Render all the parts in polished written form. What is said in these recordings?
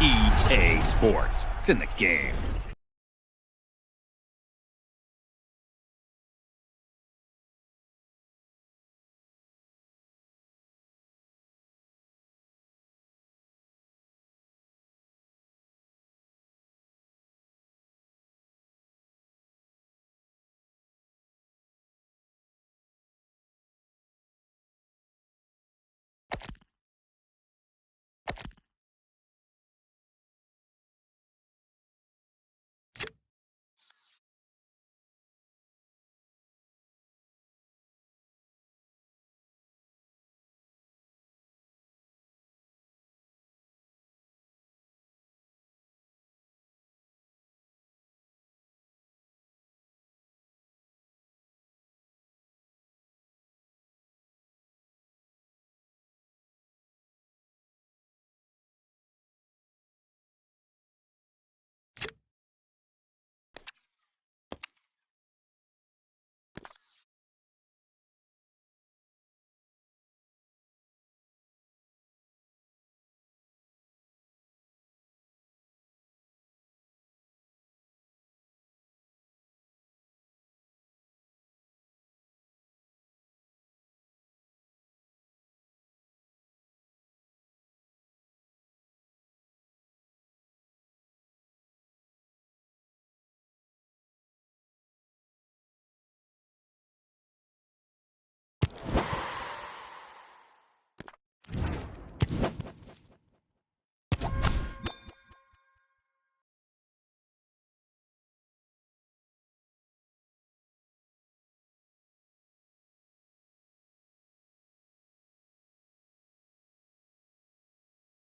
EA Sports. It's in the game.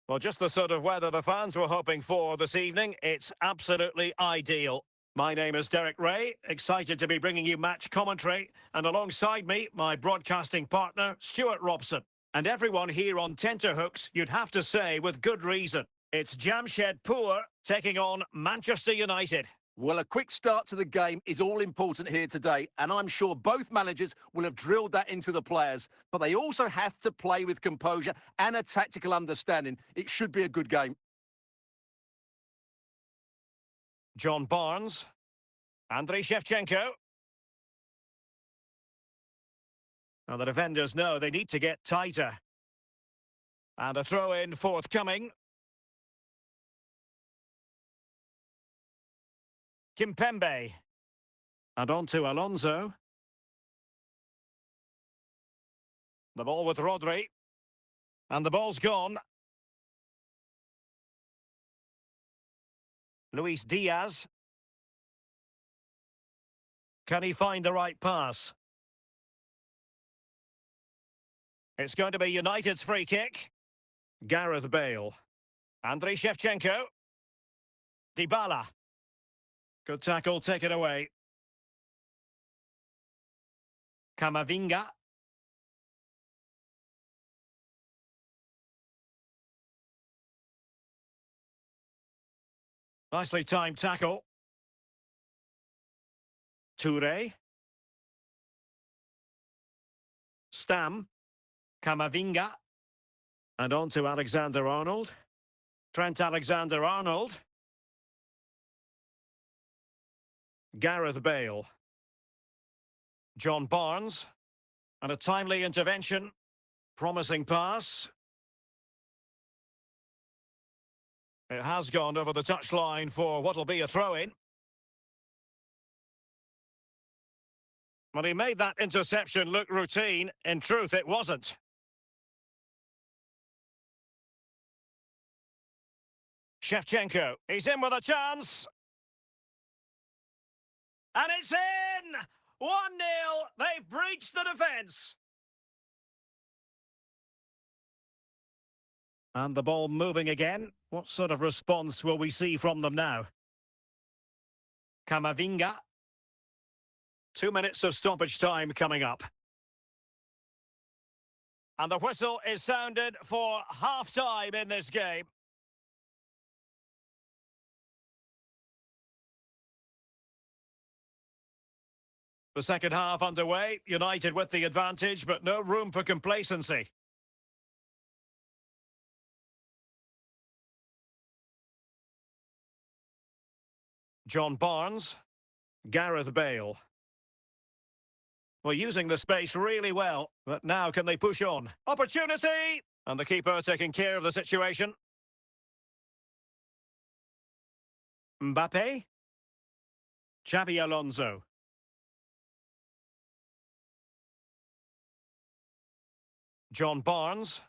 Well, just the sort of weather the fans were hoping for this evening. It's absolutely ideal. My name is Derek Ray, excited to be bringing you match commentary, and alongside me, my broadcasting partner, Stuart Robson. And everyone here on tenterhooks, you'd have to say with good reason. It's Jamshedpur taking on Manchester United. Well, a quick start to the game is all important here today, and I'm sure both managers will have drilled that into the players. But they also have to play with composure and a tactical understanding. It should be a good game. John Barnes. Andriy Shevchenko. Now the defenders know they need to get tighter. And a throw-in forthcoming. Kimpembe. And on to Alonso. The ball with Rodri. And the ball's gone. Luis Diaz. Can he find the right pass? It's going to be United's free kick. Gareth Bale. Andriy Shevchenko. Dybala. Good tackle, taken away. Camavinga. Nicely timed tackle. Toure. Stam. Camavinga. And on to Alexander-Arnold. Trent Alexander-Arnold. Gareth Bale. John Barnes. And a timely intervention. Promising pass. It has gone over the touchline for what'll be a throw-in. But he made that interception look routine. In truth, it wasn't. Shevchenko. He's in with a chance. And it's in! 1-0. They've breached the defence. And the ball moving again. What sort of response will we see from them now? Camavinga. 2 minutes of stoppage time coming up. And the whistle is sounded for half-time in this game. The second half underway, United with the advantage, but no room for complacency. John Barnes. Gareth Bale. Well, using the space really well, but now can they push on? Opportunity! And the keeper taking care of the situation. Mbappe. Xabi Alonso. John Barnes.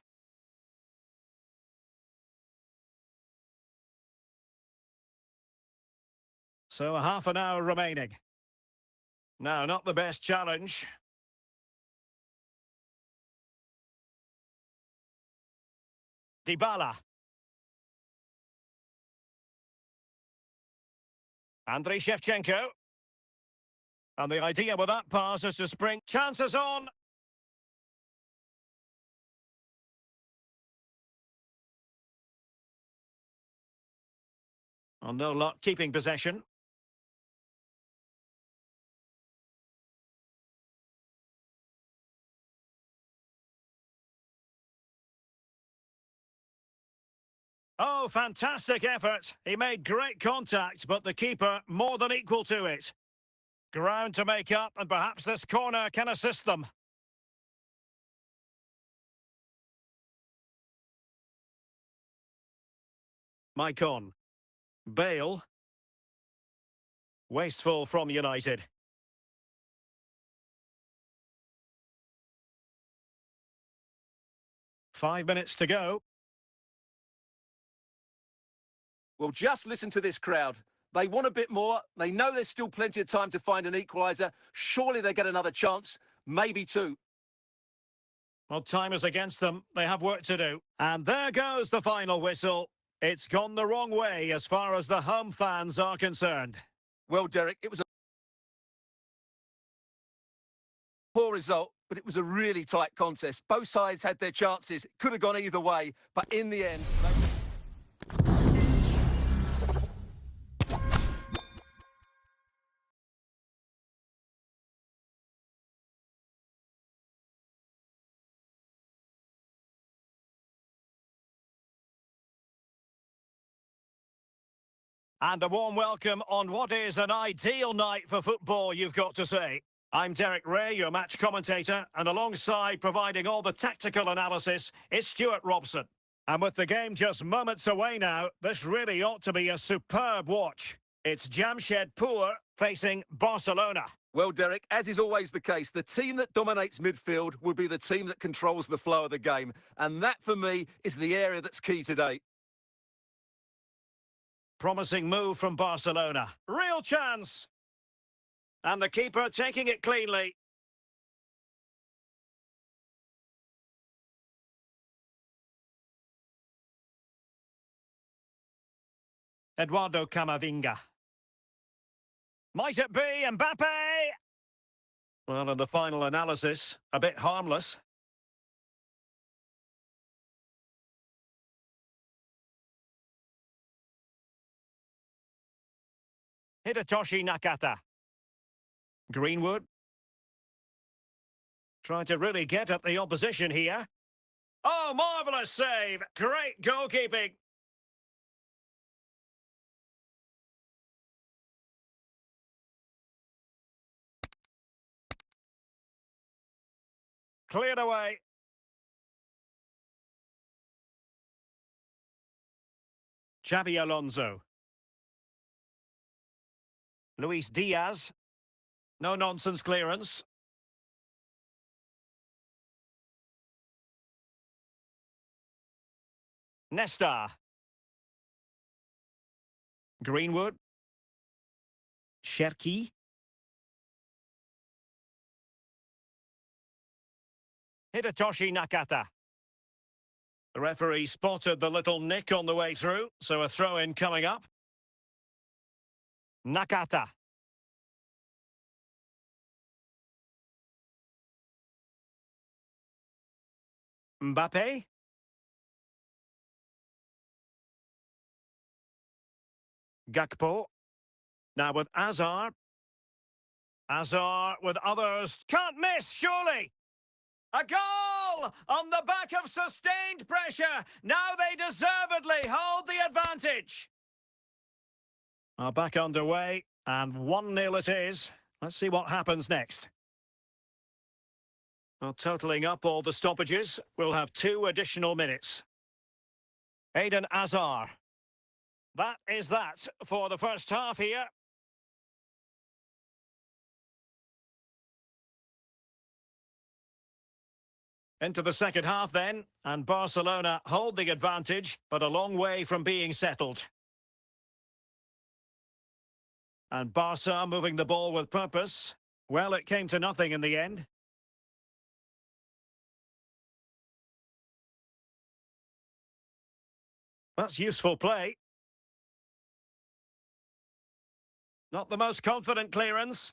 So a half an hour remaining. Now, not the best challenge. Dybala. Andriy Shevchenko. And the idea with that pass is to spring chances on. Oh, no luck keeping possession. Oh, fantastic effort. He made great contact, but the keeper more than equal to it. Ground to make up, and perhaps this corner can assist them. Maicon. Bale. Wasteful from United. Five minutes to go. Well, just listen to this crowd. They want a bit more. They know there's still plenty of time to find an equaliser. Surely they get another chance, maybe two. Well, time is against them. They have work to do. And there goes the final whistle. It's gone the wrong way as far as the home fans are concerned. Well, Derek, it was a poor result, but it was a really tight contest. Both sides had their chances. It could have gone either way, but in the end... And a warm welcome on what is an ideal night for football, you've got to say. I'm Derek Ray, your match commentator, and alongside providing all the tactical analysis is Stuart Robson. And with the game just moments away now, this really ought to be a superb watch. It's Jamshedpur facing Barcelona. Well, Derek, as is always the case, the team that dominates midfield will be the team that controls the flow of the game. And that, for me, is the area that's key today. Promising move from Barcelona. Real chance. And the keeper taking it cleanly. Eduardo Camavinga. Might it be Mbappe? Well, in the final analysis, a bit harmless. Hidetoshi Nakata. Greenwood. Trying to really get at the opposition here. Oh, marvellous save. Great goalkeeping. Cleared away. Xabi Alonso. Luis Diaz. No nonsense clearance. Nesta. Greenwood. Cherki. Hidetoshi Nakata. The referee spotted the little nick on the way through, so a throw-in coming up. Nakata. Mbappe. Gakpo. Now with Azar. Azar with others. Can't miss, surely! A goal! On the back of sustained pressure. Now they deservedly hold the advantage. Are back underway, and 1-0 it is. Let's see what happens next. Well, totalling up all the stoppages, we'll have 2 additional minutes. Eden Hazard. That is that for the first half here. Into the second half then, and Barcelona hold the advantage, but a long way from being settled. And Barca moving the ball with purpose. Well, it came to nothing in the end. That's useful play. Not the most confident clearance.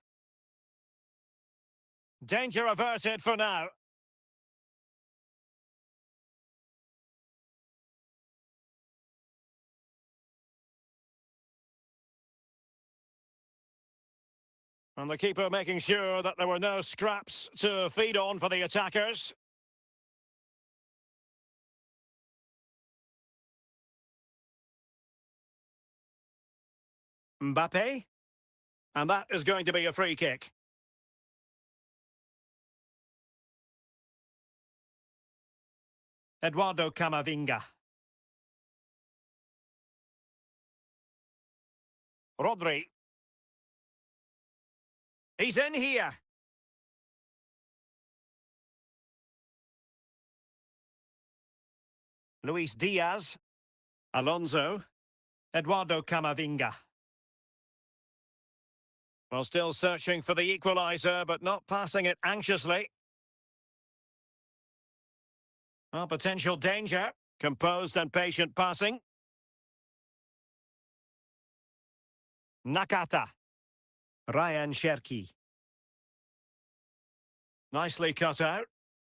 Danger averted for now. And the keeper making sure that there were no scraps to feed on for the attackers. Mbappe. And that is going to be a free kick. Eduardo Camavinga. Rodri. He's in here. Luis Diaz. Alonso. Eduardo Camavinga. Well, still searching for the equaliser, but not passing it anxiously. Well, potential danger. Composed and patient passing. Nakata. Ryan Cherki. Nicely cut out.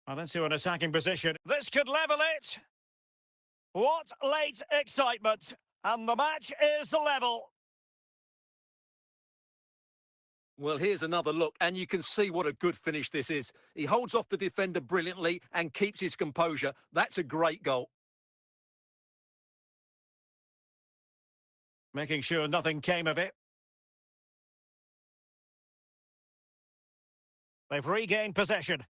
Well, into an attacking position. This could level it. What late excitement. And the match is level. Well, here's another look, and you can see what a good finish this is. He holds off the defender brilliantly and keeps his composure. That's a great goal. Making sure nothing came of it. They've regained possession.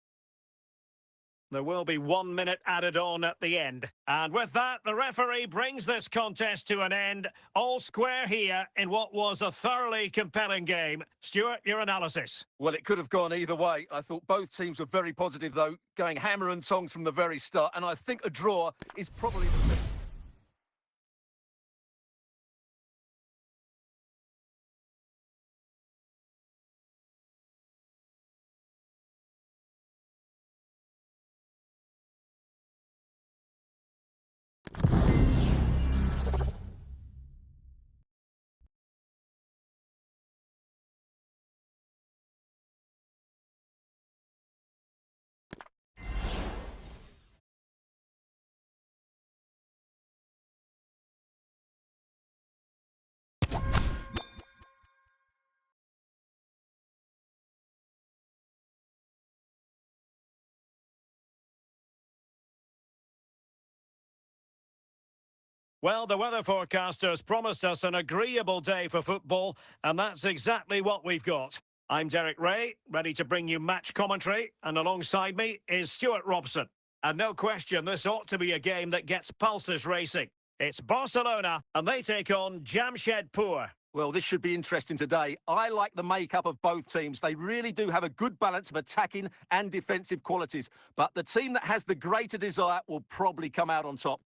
There will be 1 minute added on at the end. And with that, the referee brings this contest to an end. All square here in what was a thoroughly compelling game. Stuart, your analysis. Well, it could have gone either way. I thought both teams were very positive, though, going hammer and tongs from the very start. And I think a draw is probably the... Well, the weather forecasters promised us an agreeable day for football, and that's exactly what we've got. I'm Derek Ray, ready to bring you match commentary, and alongside me is Stuart Robson. And no question, this ought to be a game that gets pulses racing. It's Barcelona, and they take on Jamshedpur. Well, this should be interesting today. I like the makeup of both teams. They really do have a good balance of attacking and defensive qualities. But the team that has the greater desire will probably come out on top.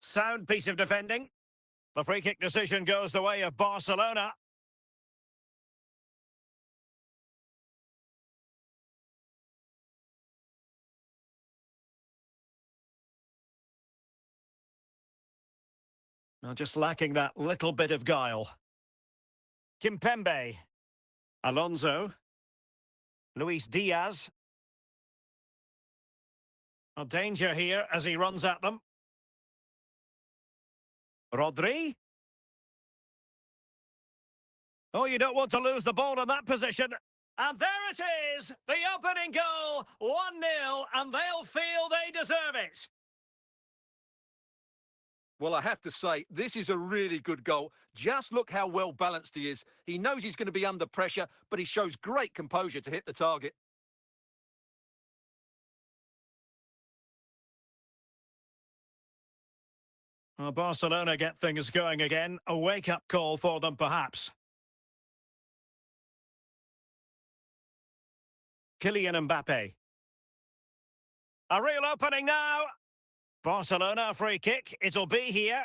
Sound piece of defending. The free kick decision goes the way of Barcelona. Now just lacking that little bit of guile. Kimpembe. Alonso. Luis Diaz. A danger here as he runs at them. Rodri. Oh, you don't want to lose the ball in that position. And there it is, the opening goal, 1-0, and they'll feel they deserve it. Well, I have to say, this is a really good goal. Just look how well balanced he is. He knows he's going to be under pressure, but he shows great composure to hit the target. Well, Barcelona get things going again. A wake-up call for them, perhaps. Kylian Mbappe. A real opening now. Barcelona free kick. It'll be here.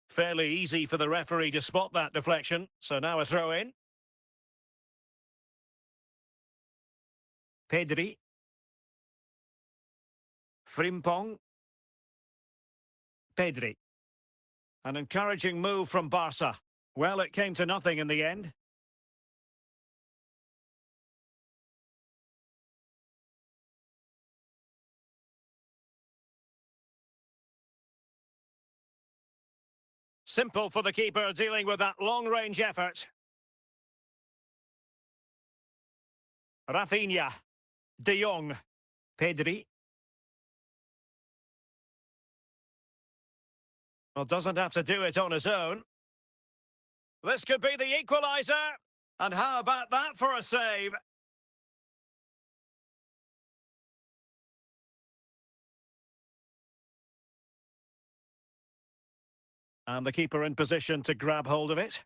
Fairly easy for the referee to spot that deflection. So now a throw in. Pedri. Frimpong. Pedri. An encouraging move from Barca. Well, it came to nothing in the end. Simple for the keeper dealing with that long-range effort. Rafinha. De Jong. Pedri. Well, doesn't have to do it on his own. This could be the equaliser. And how about that for a save? And the keeper in position to grab hold of it.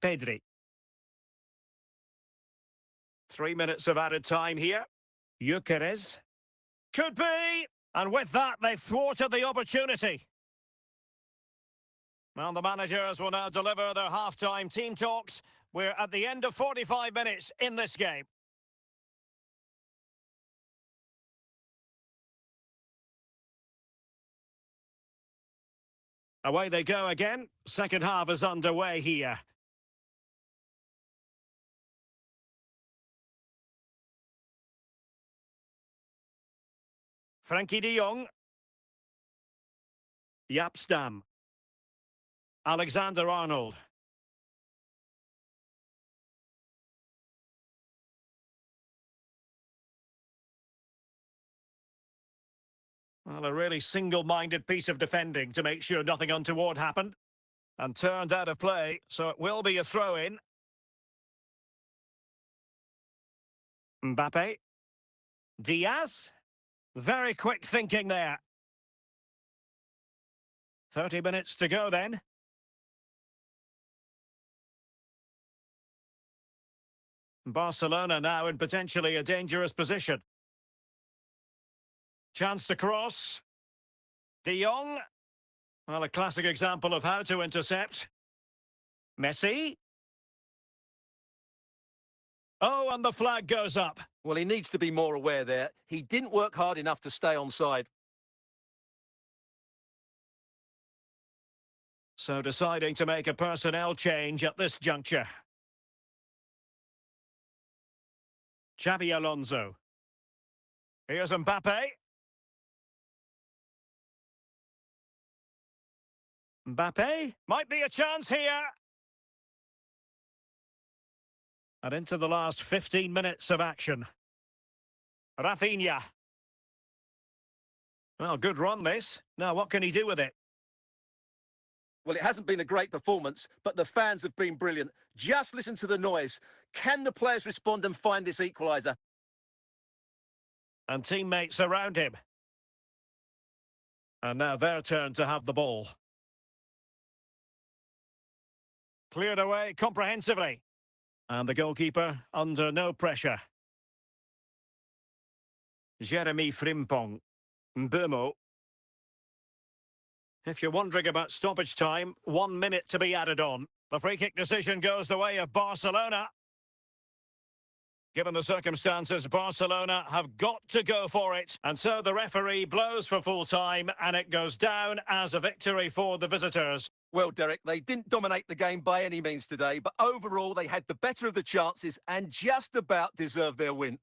Pedri. 3 minutes of added time here. Gyökeres. Could be! And with that, they've thwarted the opportunity. Well, the managers will now deliver their half-time team talks. We're at the end of 45 minutes in this game. Away they go again. Second half is underway here. Frankie de Jong. Yapstam. Alexander-Arnold. Well, a really single-minded piece of defending to make sure nothing untoward happened. And turned out of play, so it will be a throw-in. Mbappe. Diaz. Very quick thinking there. 30 minutes to go then. Barcelona now in potentially a dangerous position. Chance to cross. De Jong. Well, a classic example of how to intercept. Messi. Oh, and the flag goes up. Well, he needs to be more aware there. He didn't work hard enough to stay onside. So deciding to make a personnel change at this juncture. Xabi Alonso. Here's Mbappe. Mbappe. Might be a chance here. And into the last 15 minutes of action. Rafinha. Well, good run this. Now, what can he do with it? Well, it hasn't been a great performance, but the fans have been brilliant. Just listen to the noise. Can the players respond and find this equaliser? And teammates around him. And now their turn to have the ball. Cleared away comprehensively. And the goalkeeper under no pressure. Jeremy Frimpong. Mbeumo. If you're wondering about stoppage time, 1 minute to be added on. The free kick decision goes the way of Barcelona. Given the circumstances, Barcelona have got to go for it. And so the referee blows for full time and it goes down as a victory for the visitors. Well, Derek, they didn't dominate the game by any means today, but overall they had the better of the chances and just about deserved their win.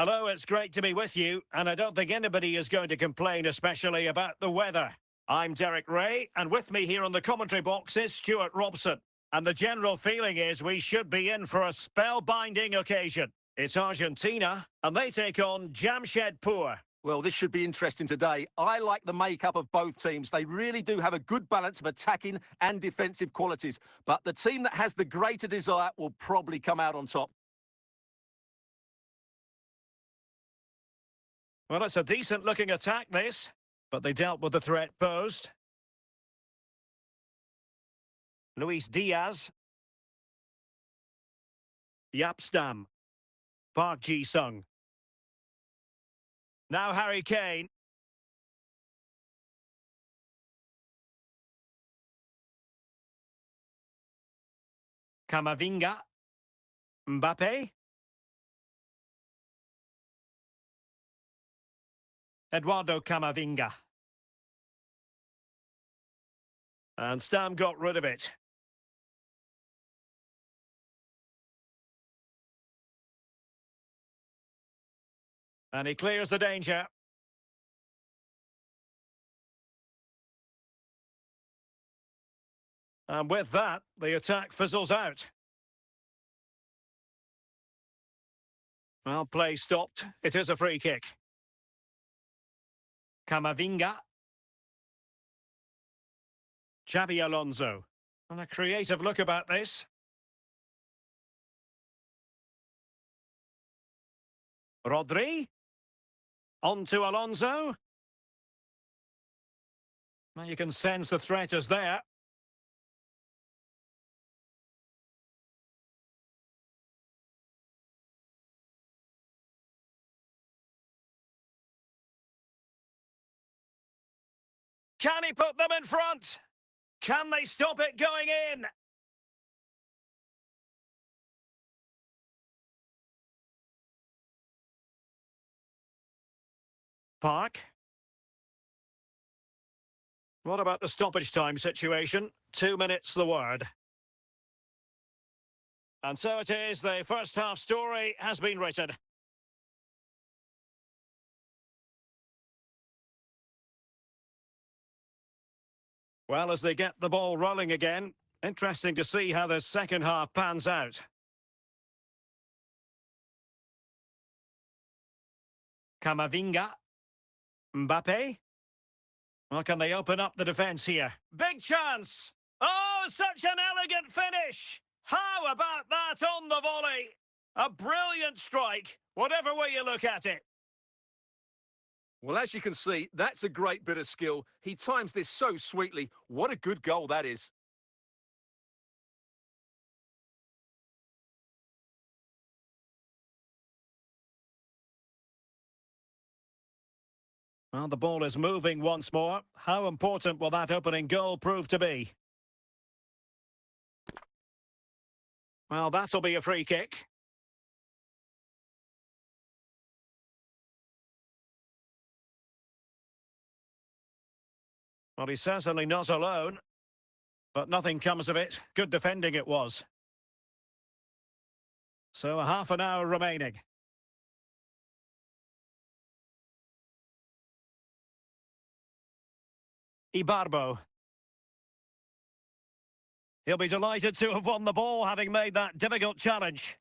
Hello, it's great to be with you, and I don't think anybody is going to complain, especially about the weather. I'm Derek Ray, and with me here on the commentary box is Stuart Robson. And the general feeling is we should be in for a spellbinding occasion. It's Argentina, and they take on Jamshedpur. Well, this should be interesting today. I like the makeup of both teams. They really do have a good balance of attacking and defensive qualities. But the team that has the greater desire will probably come out on top. Well, it's a decent-looking attack, this, but they dealt with the threat posed. Luis Diaz. Yapstam. Park Ji-sung. Now Harry Kane. Camavinga. Mbappe. Eduardo Camavinga. And Stam got rid of it. And he clears the danger. And with that, the attack fizzles out. Well, play stopped. It is a free kick. Camavinga. Xabi Alonso. And a creative look about this. Rodri. On to Alonso. Now you can sense the threat is there. Can he put them in front? Can they stop it going in? Park. What about the stoppage time situation? 2 minutes the word. And so it is, the first half story has been written. Well, as they get the ball rolling again, interesting to see how the second half pans out. Camavinga. Mbappe. Well, can they open up the defence here? Big chance! Oh, such an elegant finish! How about that on the volley? A brilliant strike, whatever way you look at it. Well, as you can see, that's a great bit of skill. He times this so sweetly. What a good goal that is. Well, the ball is moving once more. How important will that opening goal prove to be? Well, that'll be a free kick. Well, he's certainly not alone. But nothing comes of it. Good defending it was. So half an hour remaining. Ibarbo. He'll be delighted to have won the ball, having made that difficult challenge.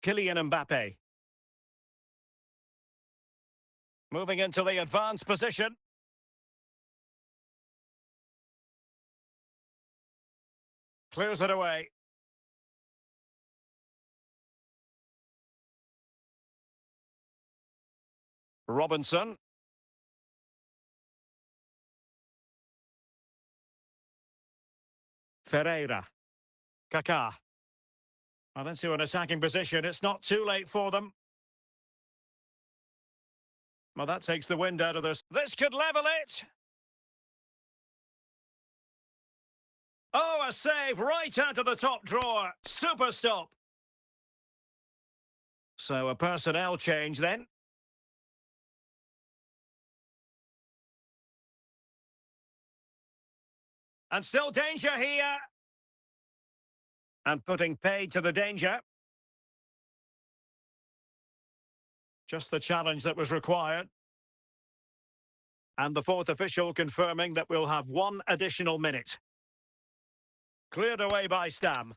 Kylian Mbappe. Moving into the advanced position. Clears it away. Robinson. Ferreira. Kaká. Well, into an attacking position. It's not too late for them. Well, that takes the wind out of this. This could level it. Oh, a save right out of the top drawer. Super stop. So a personnel change then. And still danger here. And putting paid to the danger. Just the challenge that was required. And the fourth official confirming that we'll have one additional minute. Cleared away by Stam.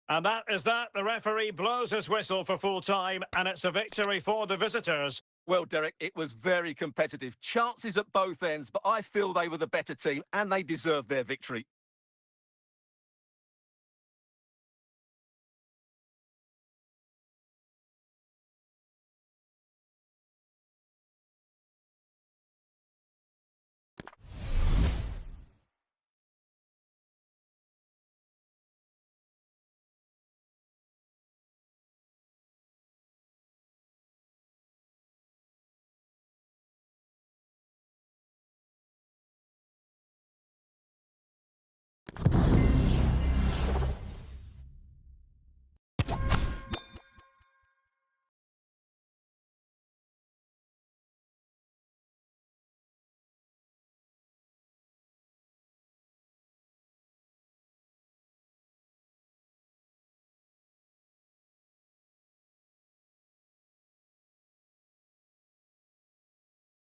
And that is that. The referee blows his whistle for full time, and it's a victory for the visitors. Well, Derek, it was very competitive. Chances at both ends, but I feel they were the better team, and they deserved their victory.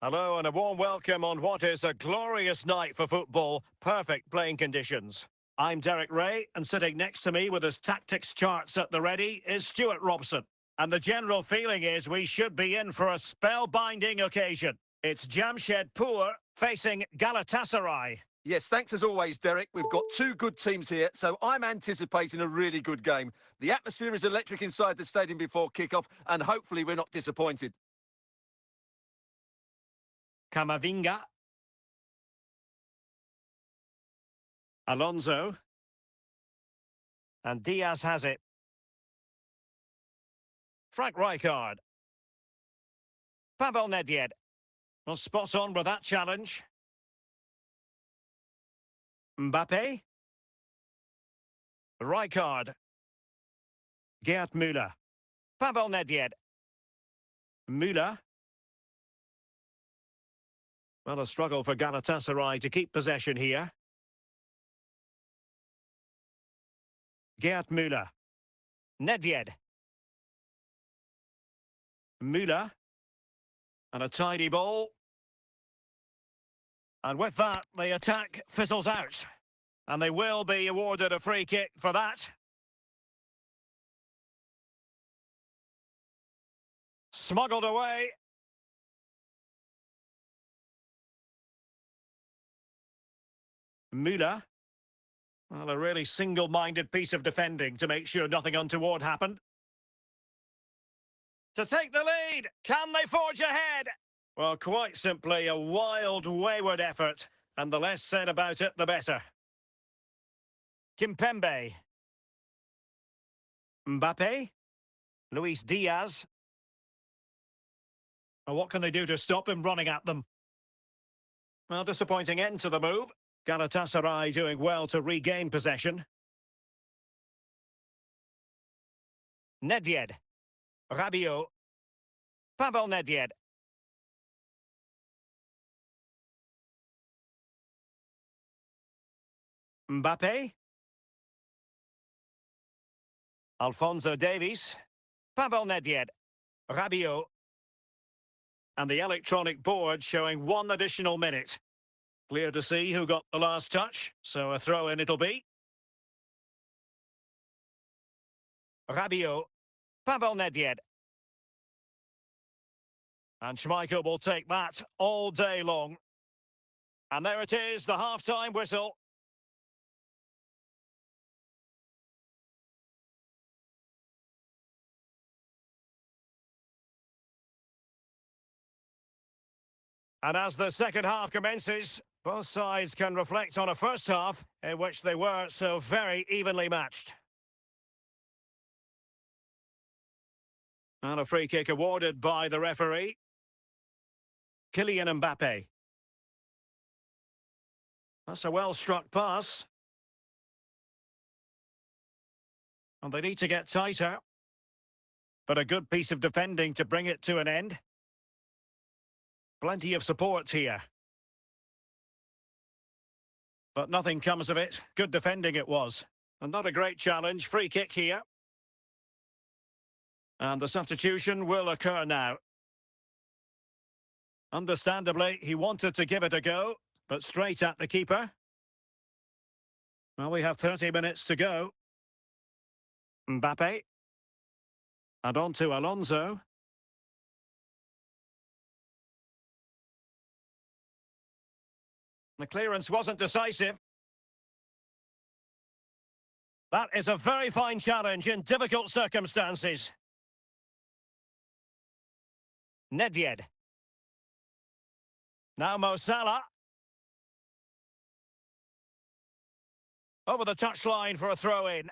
Hello and a warm welcome on what is a glorious night for football. Perfect playing conditions. I'm Derek Ray, and sitting next to me with his tactics charts at the ready is Stuart Robson. And the general feeling is we should be in for a spellbinding occasion. It's Jamshedpur facing Galatasaray. Yes, thanks as always, Derek. We've got two good teams here, so I'm anticipating a really good game. The atmosphere is electric inside the stadium before kick-off, and hopefully we're not disappointed. Camavinga. Alonso. And Diaz has it. Frank Rijkaard. Pavel Nedved. Well, spot on with that challenge. Mbappe. Rijkaard. Gerd Müller. Pavel Nedved. Müller. Well, a struggle for Galatasaray to keep possession here. Gerd Müller. Nedved. Müller. And a tidy ball. And with that, the attack fizzles out. And they will be awarded a free kick for that. Smuggled away. Müller. Well, a really single-minded piece of defending to make sure nothing untoward happened. To take the lead, can they forge ahead? Well, quite simply a wild, wayward effort, and the less said about it, the better. Kimpembe. Mbappe. Luis Diaz. Well, what can they do to stop him running at them? Well, disappointing end to the move. Galatasaray doing well to regain possession. Nedved. Rabiot. Pavel Nedved. Mbappe. Alphonso Davies. Pavel Nedved. Rabiot. And the electronic board showing one additional minute. Clear to see who got the last touch, so a throw-in it'll be. Rabiot. Pavel Nedved. And Schmeichel will take that all day long. And there it is, the half-time whistle. And as the second half commences, both sides can reflect on a first half in which they were so very evenly matched. And a free kick awarded by the referee. Kylian Mbappe. That's a well-struck pass. And they need to get tighter. But a good piece of defending to bring it to an end. Plenty of support here. But nothing comes of it. Good defending it was. And not a great challenge. Free kick here. And the substitution will occur now. Understandably, he wanted to give it a go, but straight at the keeper. Well, we have 30 minutes to go. Mbappe. And on to Alonso. The clearance wasn't decisive. That is a very fine challenge in difficult circumstances. Nedved. Now Mo Salah. Over the touchline for a throw-in.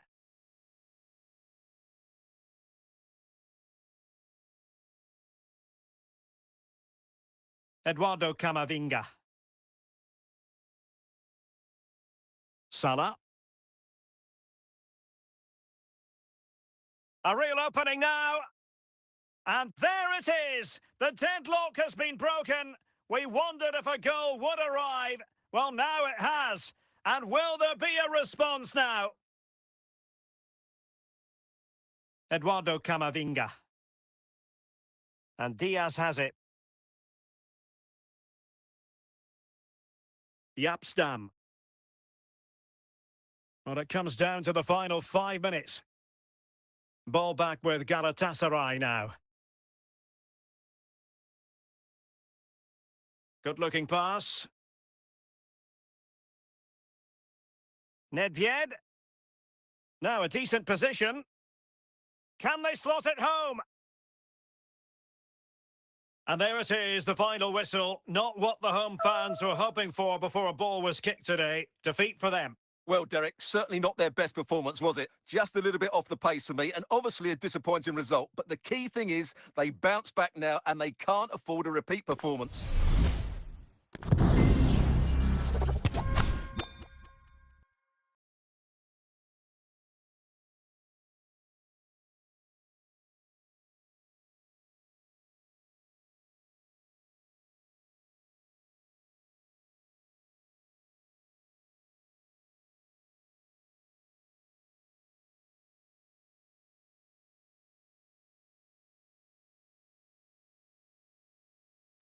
Eduardo Camavinga. Salah. A real opening now. And there it is. The deadlock has been broken. We wondered if a goal would arrive. Well, now it has. And will there be a response now? Eduardo Camavinga. And Diaz has it. Yapstam. Well, it comes down to the final 5 minutes. Ball back with Galatasaray now. Good-looking pass. Nedved. Now a decent position. Can they slot it home? And there it is, the final whistle. Not what the home fans were hoping for before a ball was kicked today. Defeat for them. Well, Derek, certainly not their best performance, was it? Just a little bit off the pace for me, and obviously a disappointing result. But the key thing is they bounce back now, and they can't afford a repeat performance.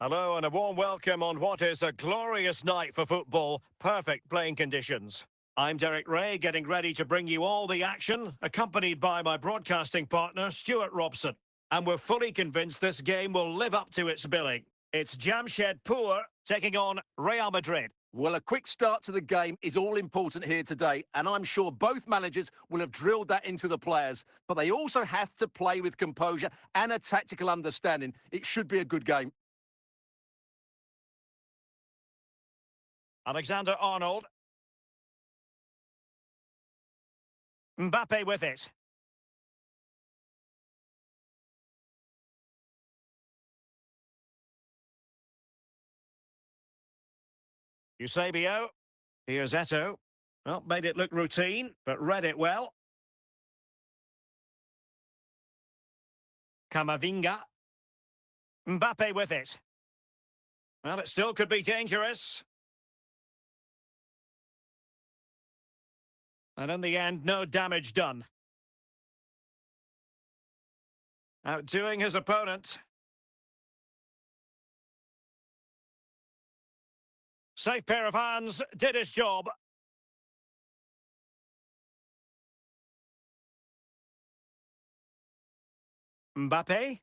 Hello and a warm welcome on what is a glorious night for football. Perfect playing conditions. I'm Derek Ray, getting ready to bring you all the action, accompanied by my broadcasting partner, Stuart Robson. And we're fully convinced this game will live up to its billing. It's Jamshedpur taking on Real Madrid. Well, a quick start to the game is all important here today, and I'm sure both managers will have drilled that into the players. But they also have to play with composure and a tactical understanding. It should be a good game. Alexander-Arnold. Mbappe with it. Eusebio. Here's Eto'o. Well, made it look routine, but read it well. Camavinga. Mbappe with it. Well, it still could be dangerous. And in the end, no damage done. Outdoing his opponent. Safe pair of hands, did his job. Mbappe.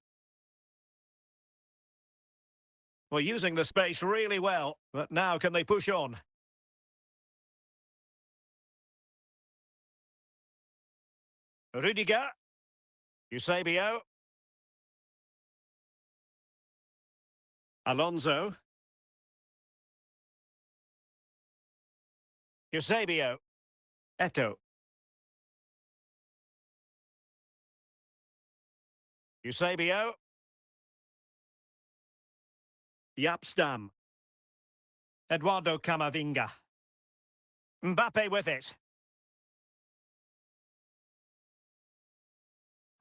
Well, using the space really well, but now can they push on? Rudiger. Eusebio. Alonso. Eusebio. Eto'o. Eusebio. Yapstam. Eduardo Camavinga. Mbappe with it.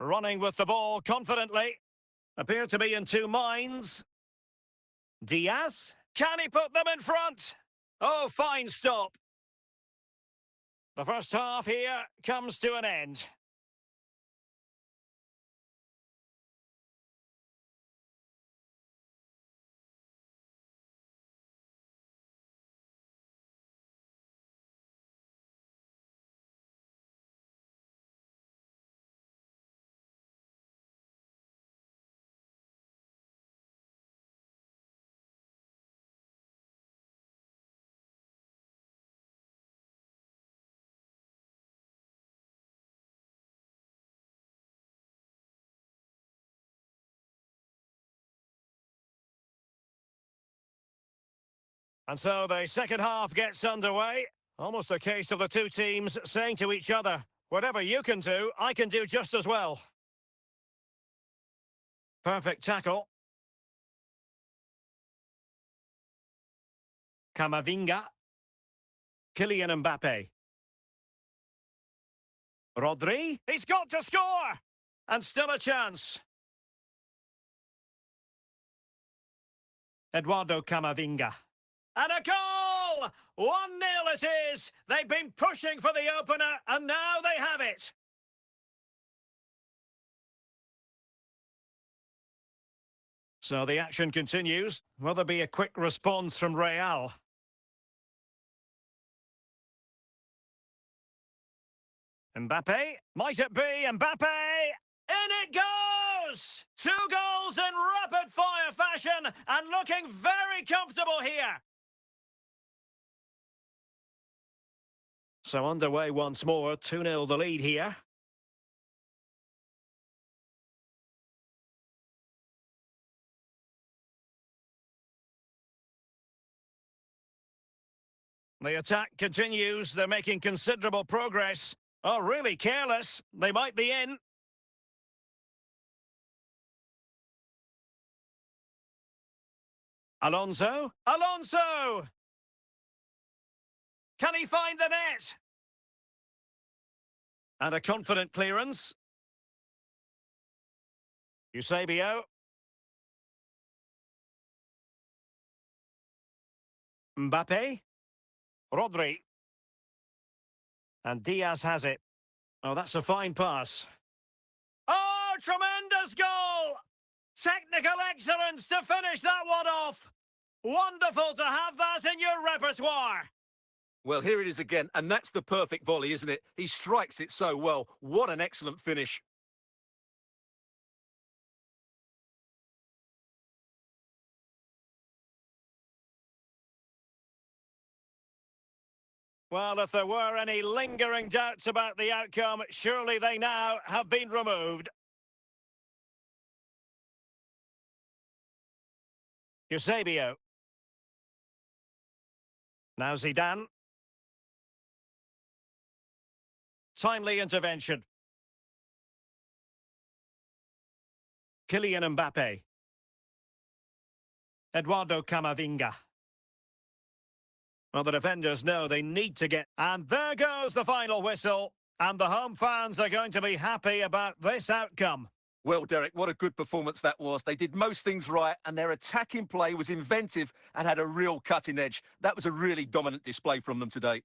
Running with the ball confidently. Appear to be in two minds. Diaz. Can he put them in front? Oh, fine stop. The first half here comes to an end. And so the second half gets underway. Almost a case of the two teams saying to each other, whatever you can do, I can do just as well. Perfect tackle. Camavinga. Kylian Mbappe. Rodri. He's got to score! And still a chance. Eduardo Camavinga. And a goal! 1-0 it is. They've been pushing for the opener, and now they have it. So the action continues. Will there be a quick response from Real? Mbappe. Might it be Mbappe? In it goes! 2 goals in rapid-fire fashion, and looking very comfortable here. So underway once more, 2-0 the lead here. The attack continues, they're making considerable progress. Oh, really careless, they might be in. Alonso. Alonso! Can he find the net? And a confident clearance. Eusebio. Mbappe. Rodri. And Diaz has it. Oh, that's a fine pass. Oh, tremendous goal! Technical excellence to finish that one off. Wonderful to have that in your repertoire. Well, here it is again, and that's the perfect volley, isn't it? He strikes it so well. What an excellent finish. Well, if there were any lingering doubts about the outcome, surely they now have been removed. Eusebio. Now Zidane. Timely intervention. Kylian Mbappe. Eduardo Camavinga. Well, the defenders know they need to get... And there goes the final whistle. And the home fans are going to be happy about this outcome. Well, Derek, what a good performance that was. They did most things right, and their attacking play was inventive and had a real cutting edge. That was a really dominant display from them today.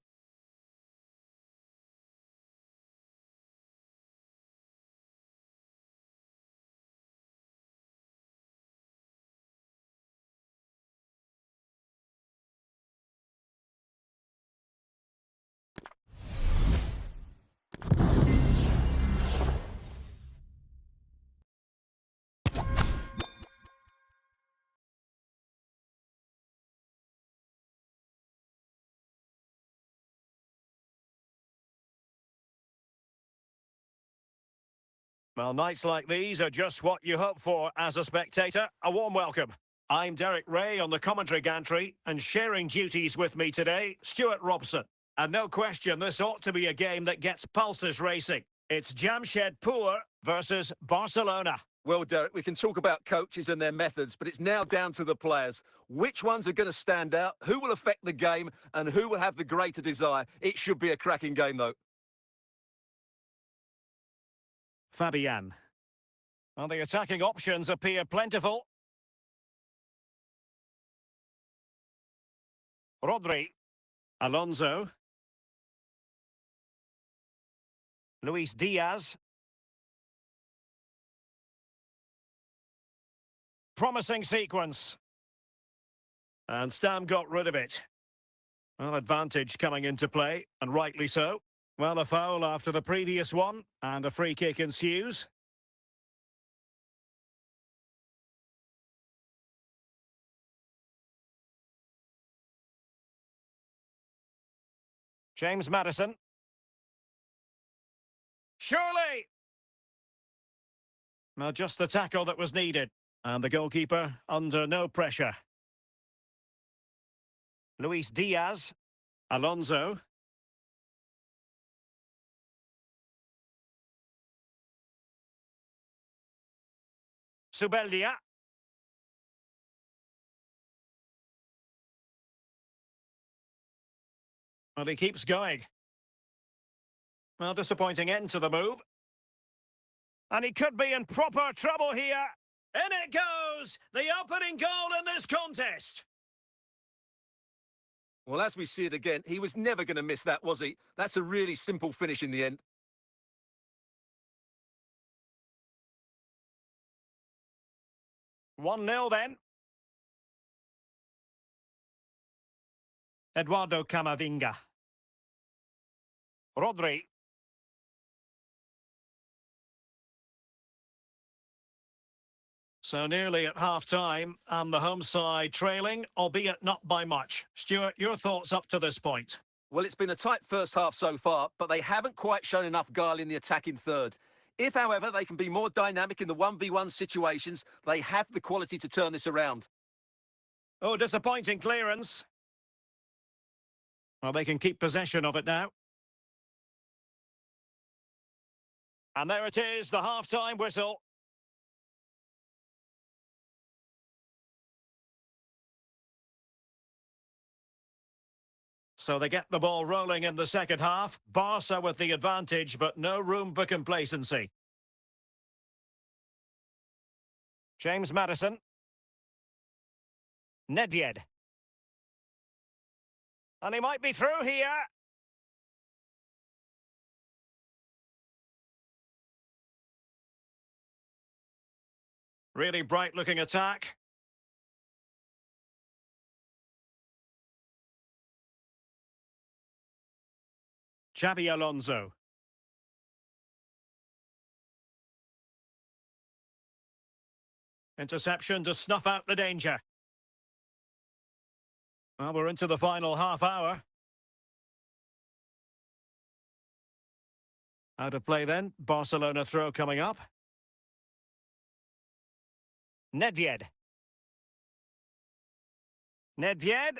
Well, nights like these are just what you hope for as a spectator. A warm welcome. I'm Derek Ray on the commentary gantry, and sharing duties with me today, Stuart Robson. And no question, this ought to be a game that gets pulses racing. It's Jamshedpur versus Barcelona. Well, Derek, we can talk about coaches and their methods, but it's now down to the players. Which ones are going to stand out, who will affect the game, and who will have the greater desire? It should be a cracking game, though. Fabian. Well, the attacking options appear plentiful. Rodri. Alonso. Luis Diaz. Promising sequence. And Stam got rid of it. Well, advantage coming into play, and rightly so. Well, a foul after the previous one, and a free kick ensues. James Maddison. Surely! Now, just the tackle that was needed. And the goalkeeper under no pressure. Luis Diaz. Alonso. Subeldia. Well, he keeps going. Well, disappointing end to the move. And he could be in proper trouble here. In it goes! The opening goal in this contest. Well, as we see it again, he was never going to miss that, was he? That's a really simple finish in the end. One 0 then. Eduardo Camavinga. Rodri. So nearly at half-time, and the home side trailing, albeit not by much. Stuart, your thoughts up to this point? Well, it's been a tight first half so far, but they haven't quite shown enough guile in the attacking third. If, however, they can be more dynamic in the 1v1 situations, they have the quality to turn this around. Oh, disappointing clearance. Well, they can keep possession of it now. And there it is, the half-time whistle. So they get the ball rolling in the second half. Barca with the advantage, but no room for complacency. James Maddison. Nedved. And he might be through here. Really bright-looking attack. Xabi Alonso. Interception to snuff out the danger. Well, we're into the final half hour. Out of play then. Barcelona throw coming up. Nedved. Nedved.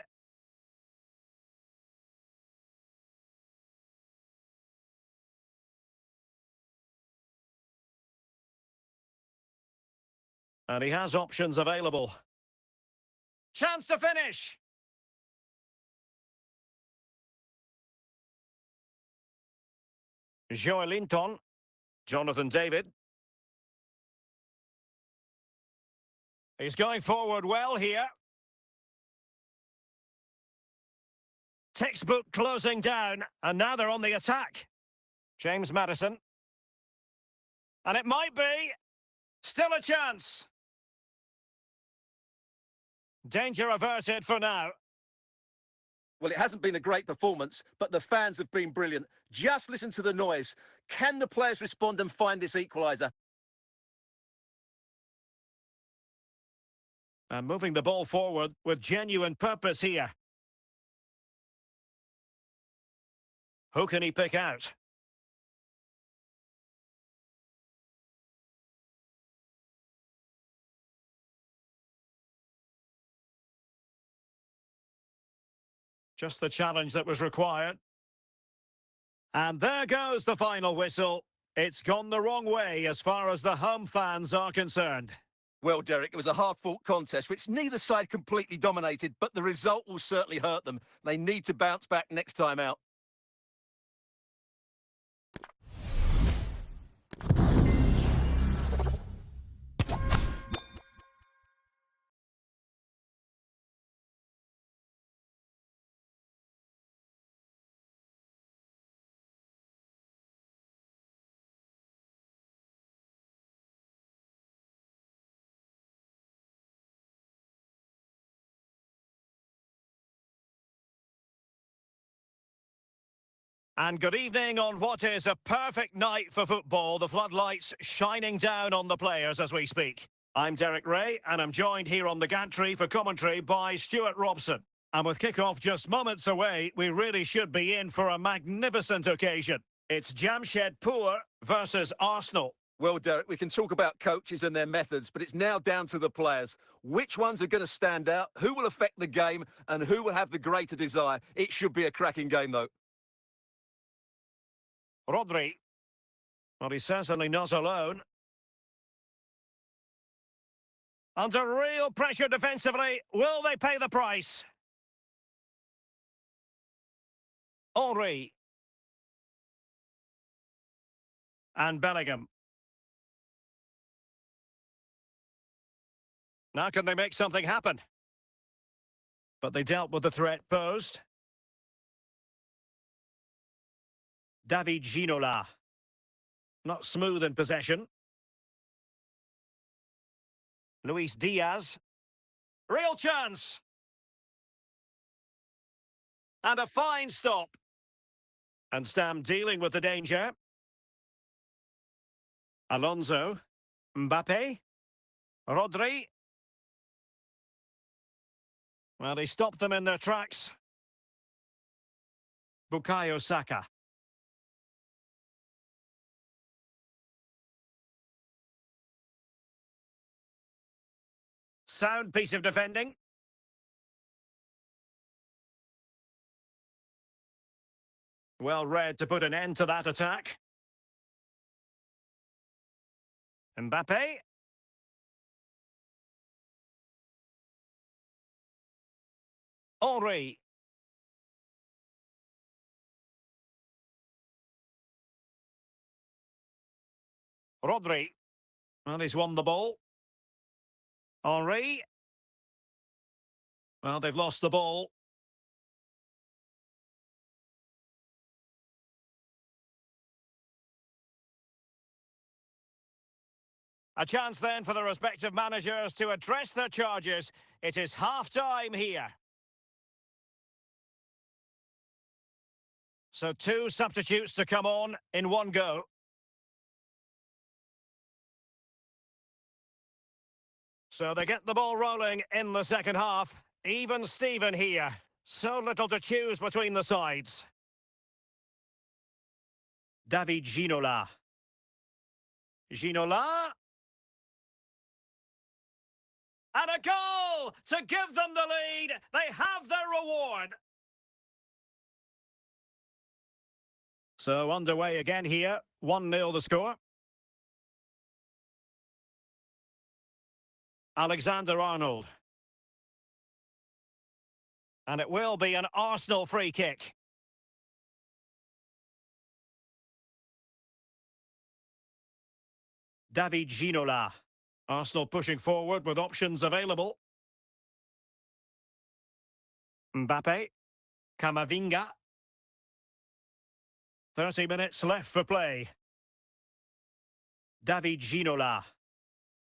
And he has options available. Chance to finish. Joelinton. Jonathan David. He's going forward well here. Textbook closing down, and now they're on the attack. James Maddison. And it might be. Still a chance. Danger averted for now. Well, it hasn't been a great performance, but the fans have been brilliant. Just listen to the noise. Can the players respond and find this equaliser? And moving the ball forward with genuine purpose here. Who can he pick out? Just the challenge that was required. And there goes the final whistle. It's gone the wrong way as far as the home fans are concerned. Well, Derek, it was a hard-fought contest, which neither side completely dominated, but the result will certainly hurt them. They need to bounce back next time out. And good evening on what is a perfect night for football. The floodlights shining down on the players as we speak. I'm Derek Ray, and I'm joined here on the gantry for commentary by Stuart Robson. And with kick-off just moments away, we really should be in for a magnificent occasion. It's Jamshedpur versus Arsenal. Well, Derek, we can talk about coaches and their methods, but it's now down to the players. Which ones are going to stand out, who will affect the game, and who will have the greater desire? It should be a cracking game, though. Rodri. Well, he's certainly not alone. Under real pressure defensively, will they pay the price? Henry. And Bellingham. Now can they make something happen? But they dealt with the threat posed. David Ginola. Not smooth in possession. Luis Diaz. Real chance. And a fine stop. And Stam dealing with the danger. Alonso. Mbappe. Rodri. Well, they stopped them in their tracks. Bukayo Saka. Sound piece of defending. Well read to put an end to that attack. Mbappe. Henry. Rodri. Well, he's won the ball. Henry. Well, they've lost the ball. A chance then for the respective managers to address their charges. It is half-time here. So 2 substitutes to come on in one go. So they get the ball rolling in the second half. Even Steven here. So little to choose between the sides. David Ginola. Ginola. And a goal to give them the lead. They have their reward. So underway again here. 1-0 the score. Alexander-Arnold. And it will be an Arsenal free kick. David Ginola. Arsenal pushing forward with options available. Mbappe. Camavinga. 30 minutes left for play. David Ginola.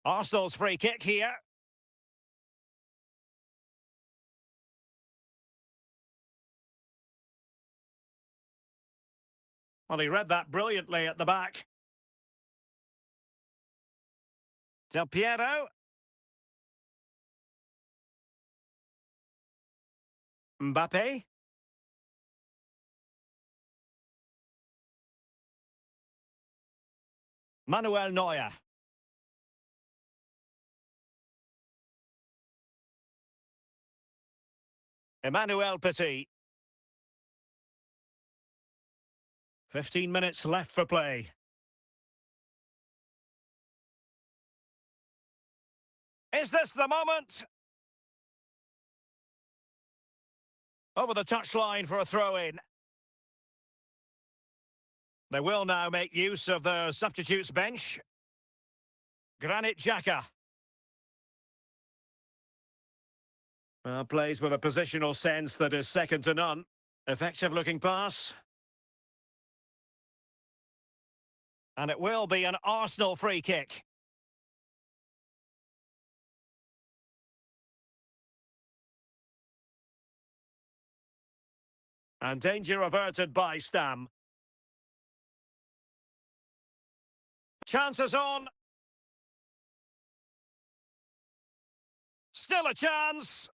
Arsenal's free kick here. Well, he read that brilliantly at the back. Del Piero. Mbappe. Manuel Neuer. Emmanuel Petit. 15 minutes left for play. Is this the moment? Over the touchline for a throw-in. They will now make use of the substitutes bench. Granit Xhaka. Well, plays with a positional sense that is second to none. Effective looking pass. And it will be an Arsenal free kick. And danger averted by Stam. Chances on. Still a chance.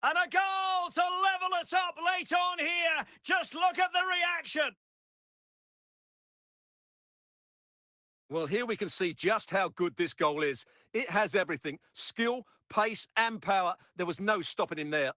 And a goal to level it up late on here. Just look at the reaction. Well, here we can see just how good this goal is. It has everything. Skill, pace and power. There was no stopping him there.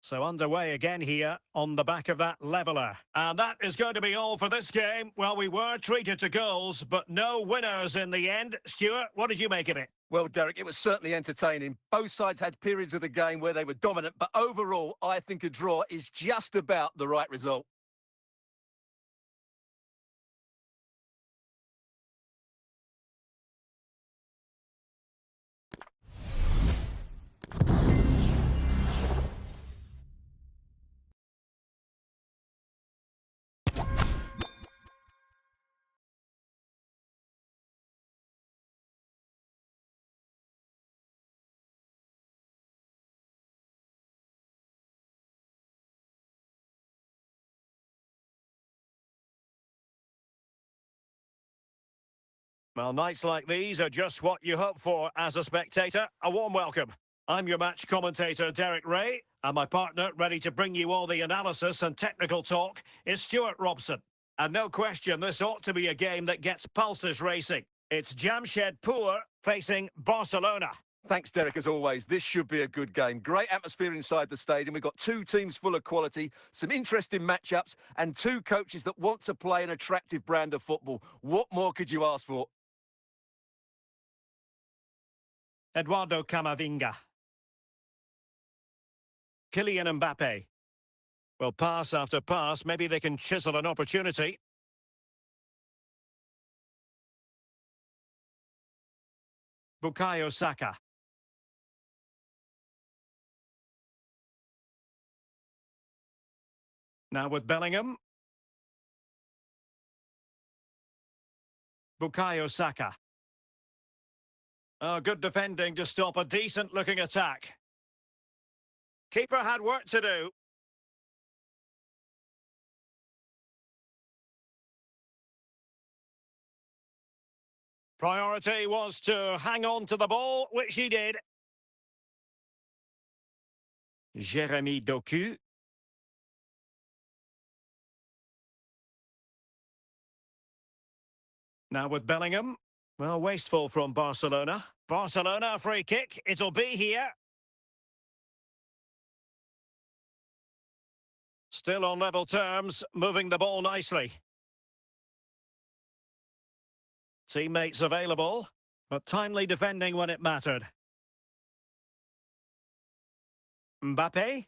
So underway again here on the back of that leveller. And that is going to be all for this game. Well, we were treated to goals, but no winners in the end. Stuart, what did you make of it? Well, Derek, it was certainly entertaining. Both sides had periods of the game where they were dominant, but overall, I think a draw is just about the right result. Well, nights like these are just what you hope for as a spectator. A warm welcome. I'm your match commentator, Derek Ray, and my partner, ready to bring you all the analysis and technical talk, is Stuart Robson. And no question, this ought to be a game that gets pulses racing. It's Jamshedpur facing Barcelona. Thanks, Derek, as always. This should be a good game. Great atmosphere inside the stadium. We've got two teams full of quality, some interesting matchups, and two coaches that want to play an attractive brand of football. What more could you ask for? Eduardo Camavinga. Kylian Mbappe. Well, pass after pass, maybe they can chisel an opportunity. Bukayo Saka. Now with Bellingham. Bukayo Saka. Oh, good defending to stop a decent-looking attack. Keeper had work to do. Priority was to hang on to the ball, which he did. Jeremy Doku. Now with Bellingham. Well, wasteful from Barcelona. Barcelona, free kick. It'll be here. Still on level terms, moving the ball nicely. Teammates available, but timely defending when it mattered. Mbappe.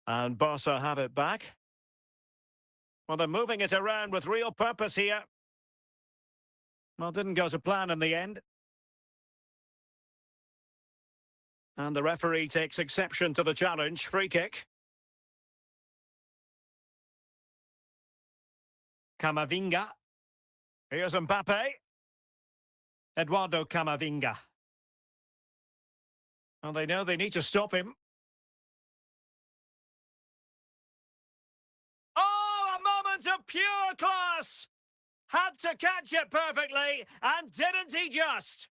And Barca have it back. Well, they're moving it around with real purpose here. Well, didn't go to plan in the end. And the referee takes exception to the challenge. Free kick. Camavinga. Here's Mbappe. Eduardo Camavinga. Well, they know they need to stop him. Oh, a moment of pure class! Had to catch it perfectly, and didn't he just?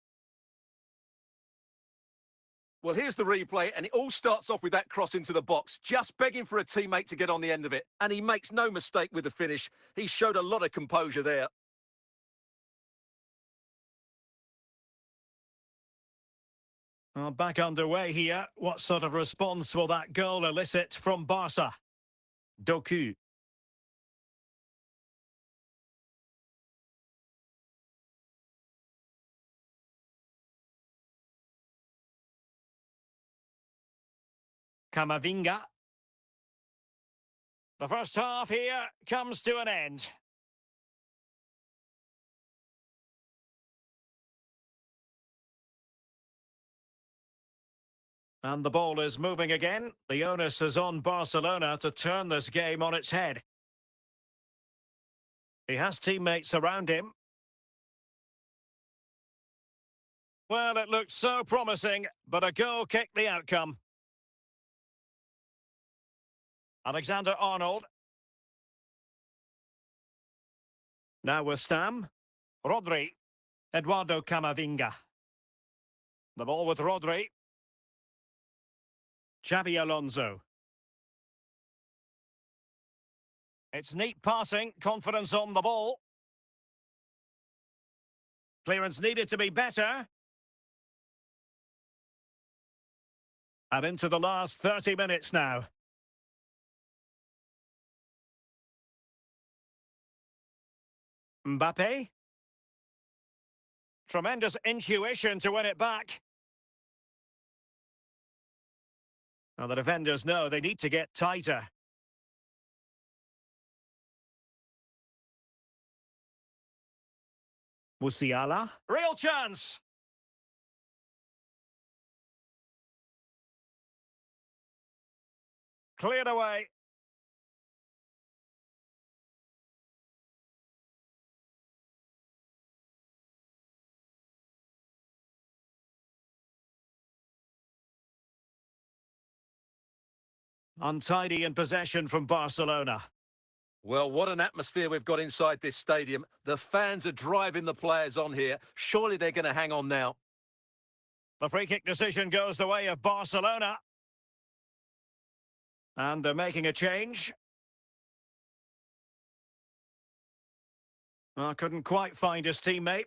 Well, here's the replay, and it all starts off with that cross into the box, just begging for a teammate to get on the end of it. And he makes no mistake with the finish. He showed a lot of composure there. Well, back underway here. What sort of response will that goal elicit from Barca? Doku. Camavinga. The first half here comes to an end. And the ball is moving again. The onus is on Barcelona to turn this game on its head. He has teammates around him. Well, it looked so promising, but a goal kicked the outcome. Alexander-Arnold. Now with Stam. Rodri. Eduardo Camavinga. The ball with Rodri. Xabi Alonso. It's neat passing, confidence on the ball. Clearance needed to be better. And into the last 30 minutes now. Mbappe. Tremendous intuition to win it back. Well, the defenders know they need to get tighter. Musiala. Real chance. Cleared away. Untidy in possession from Barcelona. Well, what an atmosphere we've got inside this stadium. The fans are driving the players on here. Surely they're going to hang on now. The free kick decision goes the way of Barcelona. And they're making a change. Couldn't quite find his teammate.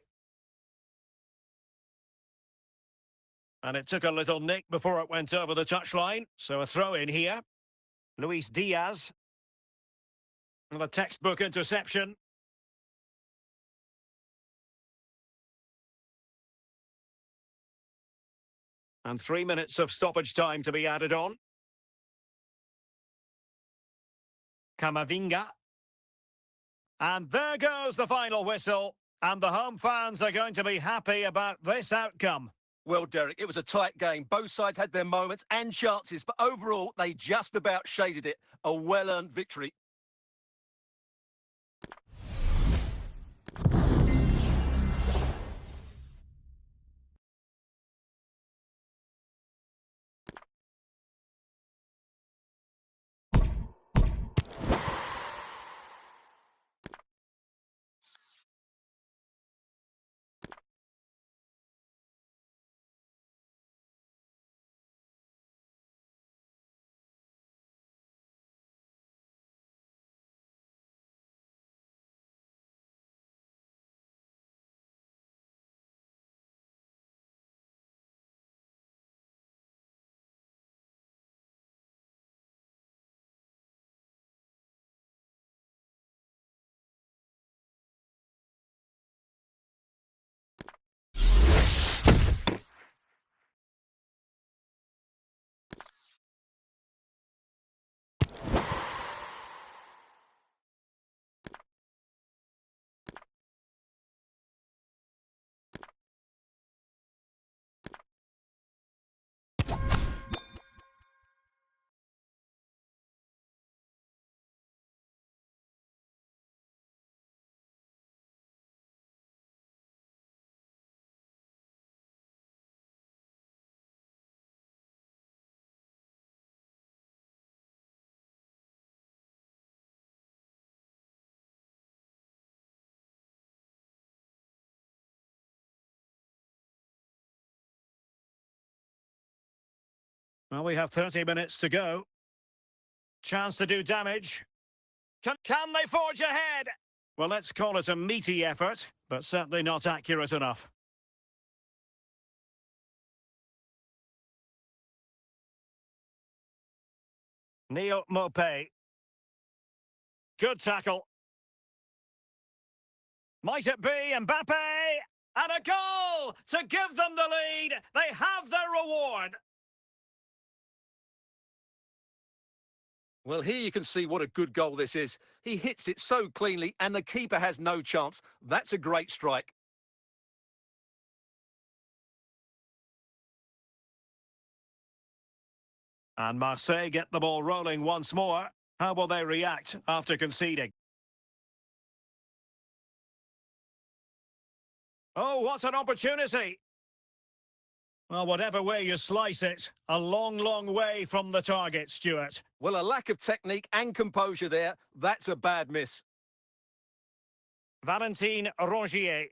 And it took a little nick before it went over the touchline. So a throw in here. Luis Diaz. And a textbook interception. And 3 minutes of stoppage time to be added on. Camavinga. And there goes the final whistle. And the home fans are going to be happy about this outcome. Well, Derek, it was a tight game. Both sides had their moments and chances, but overall, they just about shaded it. A well-earned victory. Well, we have 30 minutes to go. Chance to do damage. Can they forge ahead? Well, let's call it a meaty effort, but certainly not accurate enough. Neil Mopé. Good tackle. Might it be Mbappe? And a goal to give them the lead. They have their reward. Well, here you can see what a good goal this is. He hits it so cleanly and the keeper has no chance. That's a great strike. And Marseille get the ball rolling once more. How will they react after conceding? Oh, what an opportunity! Well, whatever way you slice it, a long, long way from the target, Stuart. Well, a lack of technique and composure there. That's a bad miss. Valentin Rongier,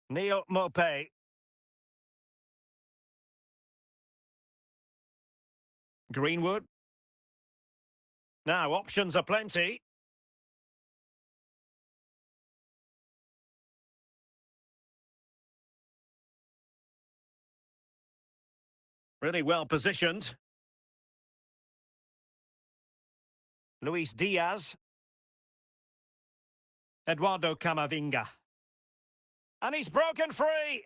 Neil Maupay. Greenwood. Now, options are plenty. Really well positioned. Luis Diaz. Eduardo Camavinga. And he's broken free.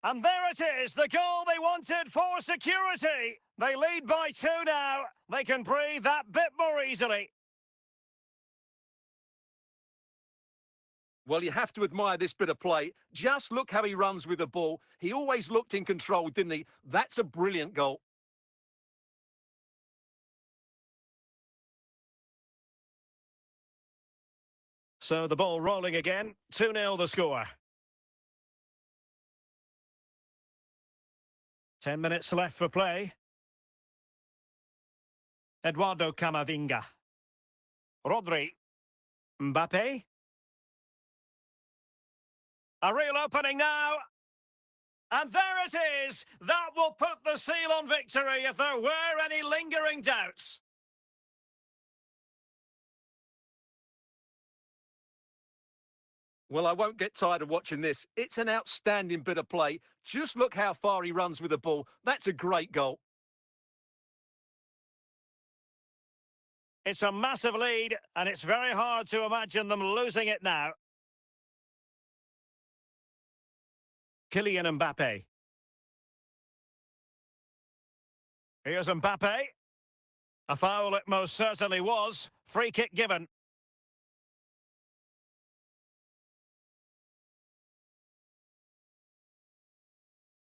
And there it is, the goal they wanted for security. They lead by 2 now. They can breathe that bit more easily. Well, you have to admire this bit of play. Just look how he runs with the ball. He always looked in control, didn't he? That's a brilliant goal. So the ball rolling again. 2-0 the score. 10 minutes left for play. Eduardo Camavinga. Rodri. Mbappe. A real opening now. And there it is. That will put the seal on victory if there were any lingering doubts. Well, I won't get tired of watching this. It's an outstanding bit of play. Just look how far he runs with the ball. That's a great goal. It's a massive lead, and it's very hard to imagine them losing it now. Kylian Mbappe. Here's Mbappe. A foul it most certainly was. Free kick given.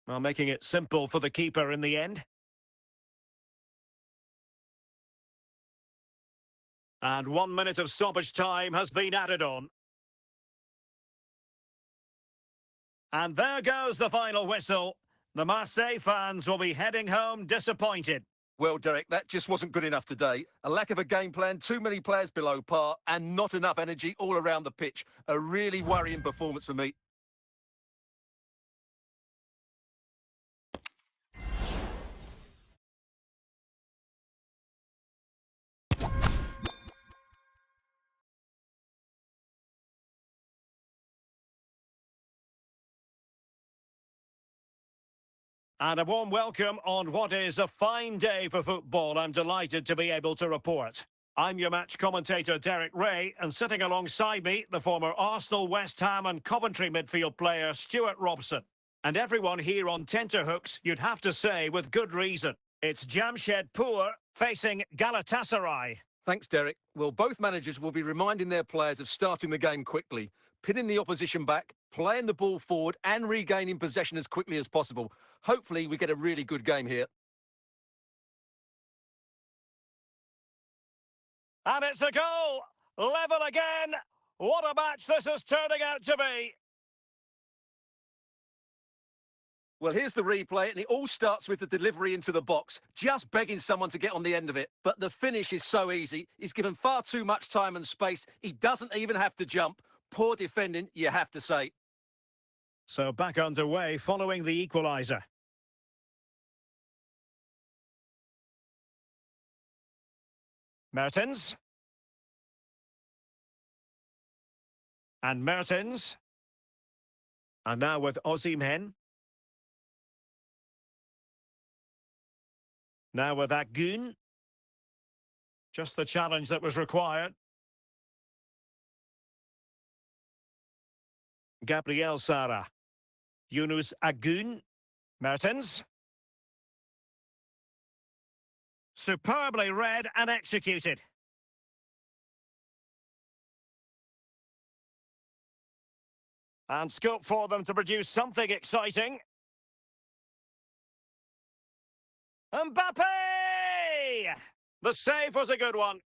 Well, making it simple for the keeper in the end. And 1 minute of stoppage time has been added on. And there goes the final whistle. The Marseille fans will be heading home disappointed. Well, Derek, that just wasn't good enough today. A lack of a game plan, too many players below par, and not enough energy all around the pitch. A really worrying performance for me. And a warm welcome on what is a fine day for football. I'm delighted to be able to report. I'm your match commentator, Derek Ray, and sitting alongside me, the former Arsenal, West Ham and Coventry midfield player, Stuart Robson. And everyone here on tenterhooks, you'd have to say, with good reason. It's Jamshedpur facing Galatasaray. Thanks, Derek. Well, both managers will be reminding their players of starting the game quickly, pinning the opposition back, playing the ball forward and regaining possession as quickly as possible. Hopefully, we get a really good game here. And it's a goal! Level again! What a match this is turning out to be! Well, here's the replay, and it all starts with the delivery into the box, just begging someone to get on the end of it. But the finish is so easy. He's given far too much time and space. He doesn't even have to jump. Poor defending, you have to say. So back underway following the equaliser. Mertens. And Mertens. And now with Osimhen. Now with Agun. Just the challenge that was required. Gabriel Sara. Yunus Agun. Mertens. Superbly read and executed. And scope for them to produce something exciting. Mbappe! away. The save was a good one.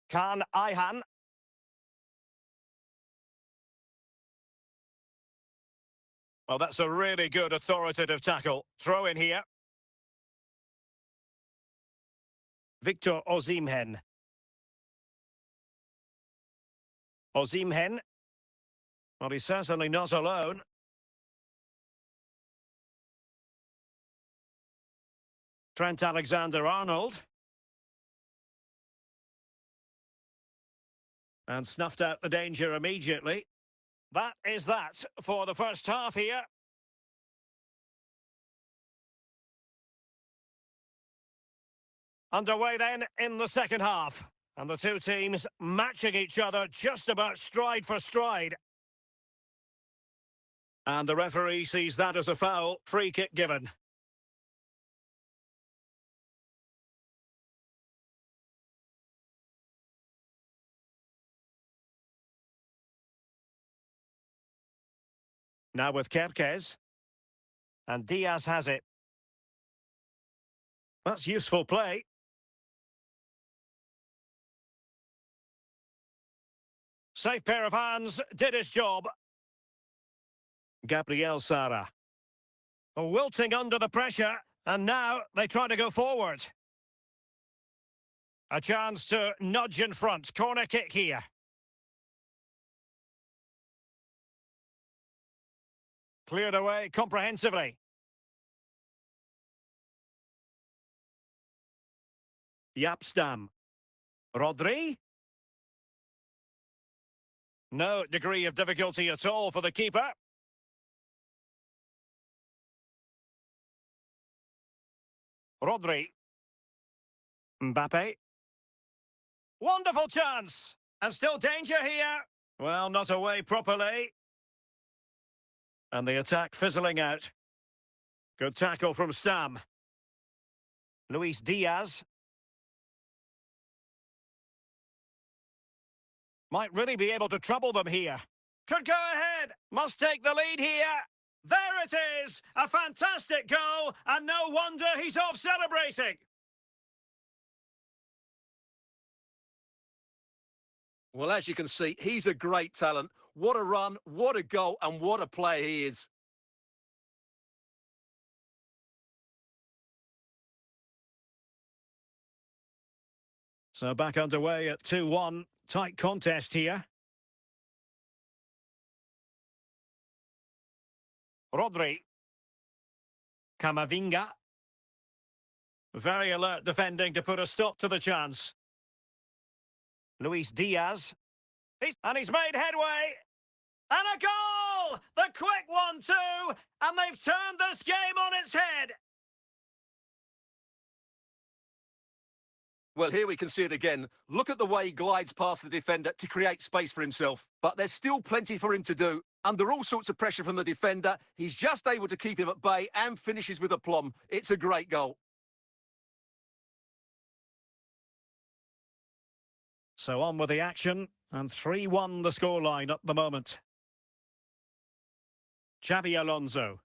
Khan Ayhan. Well, that's a really good authoritative tackle. Throw in here. Victor Osimhen. Osimhen. Well, he's certainly not alone. Trent Alexander-Arnold. And snuffed out the danger immediately. That is that for the first half here. Underway then in the second half. And the two teams matching each other just about stride for stride. And the referee sees that as a foul. Free kick given. Now with Kerkez. And Diaz has it. That's useful play. Safe pair of hands, did his job. Gabriel Sara. Wilting under the pressure, and now they try to go forward. A chance to nudge in front. Corner kick here. Cleared away comprehensively. Yapstam. Rodri. No degree of difficulty at all for the keeper. Rodri. Mbappe. Wonderful chance! And still danger here. Well, not away properly. And the attack fizzling out. Good tackle from Sam. Luis Diaz. Might really be able to trouble them here. Could go ahead. Must take the lead here. There it is. A fantastic goal. And no wonder he's off celebrating. Well, as you can see, he's a great talent. What a run, what a goal, and what a player he is. So back underway at 2-1. Tight contest here. Rodri. Camavinga. Very alert defending to put a stop to the chance. Luis Diaz. And he's made headway. And a goal! The quick 1-2. And they've turned this game on its head. Well, here we can see it again. Look at the way he glides past the defender to create space for himself. But there's still plenty for him to do. Under all sorts of pressure from the defender, he's just able to keep him at bay and finishes with aplomb. It's a great goal. So on with the action, and 3-1 the scoreline at the moment. Xabi Alonso.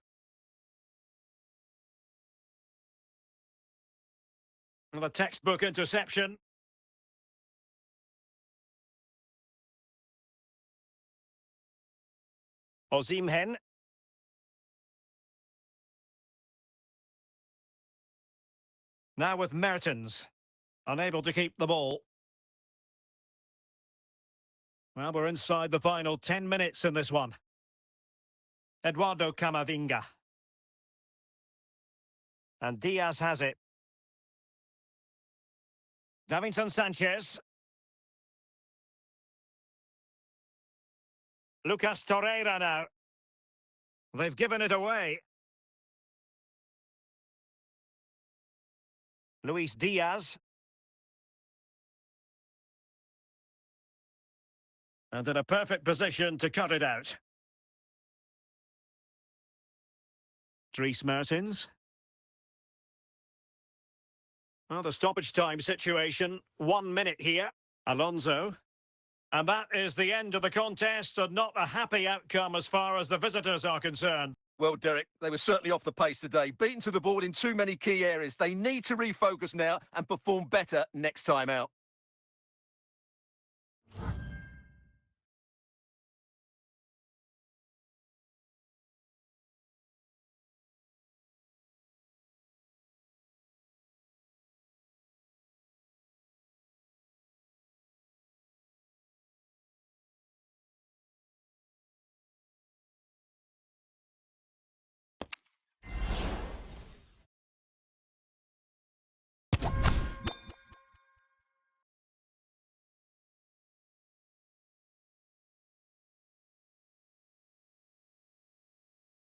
And a textbook interception. Osimhen. Now with Mertens. Unable to keep the ball. Well, we're inside the final 10 minutes in this one. Eduardo Camavinga. And Diaz has it. Davinson Sanchez. Lucas Torreira now. They've given it away. Luis Diaz. And in a perfect position to cut it out. Dries Mertens. Well, the stoppage time situation, 1 minute here. Alonso. And that is the end of the contest, and not a happy outcome as far as the visitors are concerned. Well, Derek, they were certainly off the pace today. Beaten to the ball in too many key areas. They need to refocus now and perform better next time out.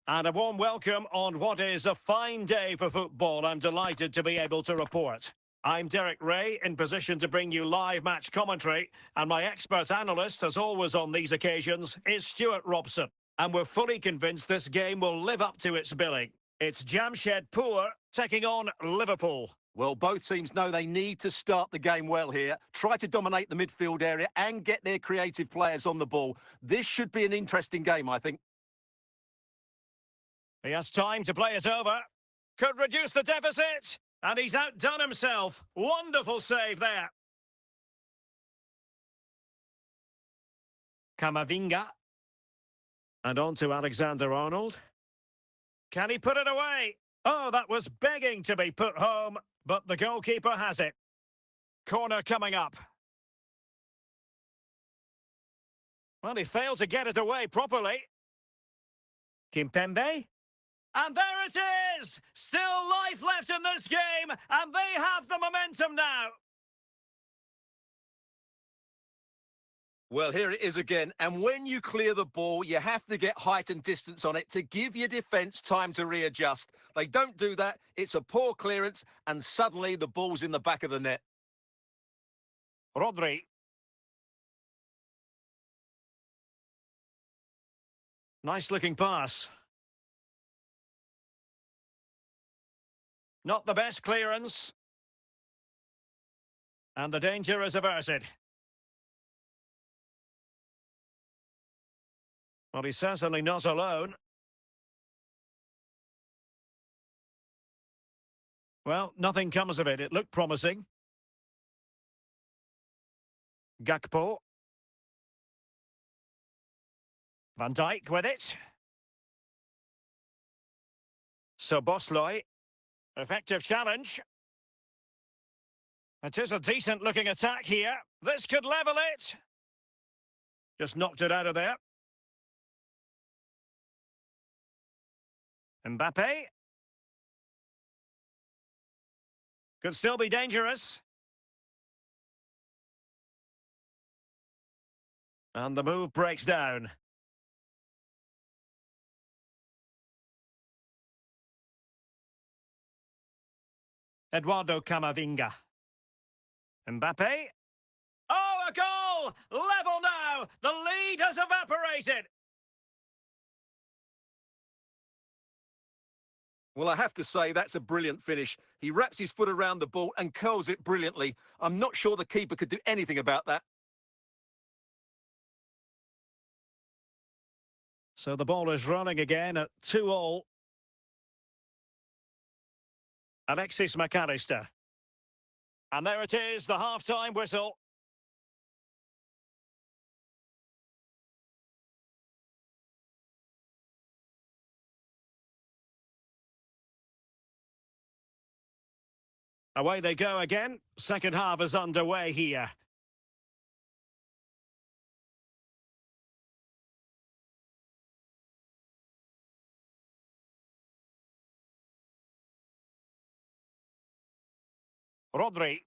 And a warm welcome on what is a fine day for football. I'm delighted to be able to report. I'm Derek Ray, in position to bring you live match commentary, and my expert analyst, as always on these occasions, is Stuart Robson. And we're fully convinced this game will live up to its billing. It's Jamshedpur taking on Liverpool. Well, both teams know they need to start the game well here, try to dominate the midfield area and get their creative players on the ball. This should be an interesting game, I think. He has time to play it over. Could reduce the deficit. And he's outdone himself. Wonderful save there. Camavinga. And on to Alexander-Arnold. Can he put it away? Oh, that was begging to be put home, but the goalkeeper has it. Corner coming up. Well, he failed to get it away properly. Kimpembe. And there it is! Still life left in this game, and they have the momentum now. Well, here it is again. And when you clear the ball, you have to get height and distance on it to give your defence time to readjust. They don't do that. It's a poor clearance, and suddenly the ball's in the back of the net. Rodri. Nice-looking pass. Not the best clearance. And the danger is averted. Well, he's certainly not alone. Well, nothing comes of it. It looked promising. Gakpo. Van Dijk with it. Soboslai. Effective challenge. It is a decent-looking attack here. This could level it. Just knocked it out of there. Mbappe. Could still be dangerous. And the move breaks down. Eduardo Camavinga. Mbappe. Oh, a goal! Level now! The lead has evaporated! Well, I have to say, that's a brilliant finish. He wraps his foot around the ball and curls it brilliantly. I'm not sure the keeper could do anything about that. So the ball is running again at 2-2. Alexis McAllister. And there it is, the half-time whistle. Away they go again. Second half is underway here. Rodri.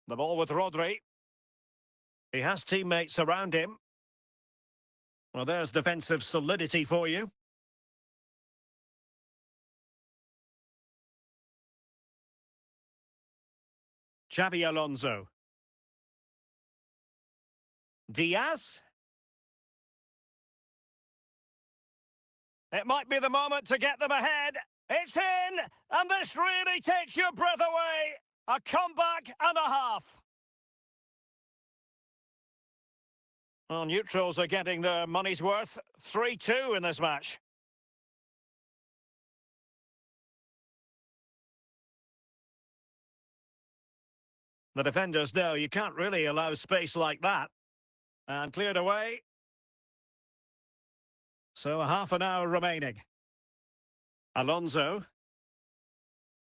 The ball with Rodri. He has teammates around him. Well, there's defensive solidity for you. Xabi Alonso. Diaz. It might be the moment to get them ahead. It's in, and this really takes your breath away. A comeback and a half. Well, neutrals are getting their money's worth. 3-2 in this match. The defenders know you can't really allow space like that. And cleared away. So half an hour remaining. Alonso.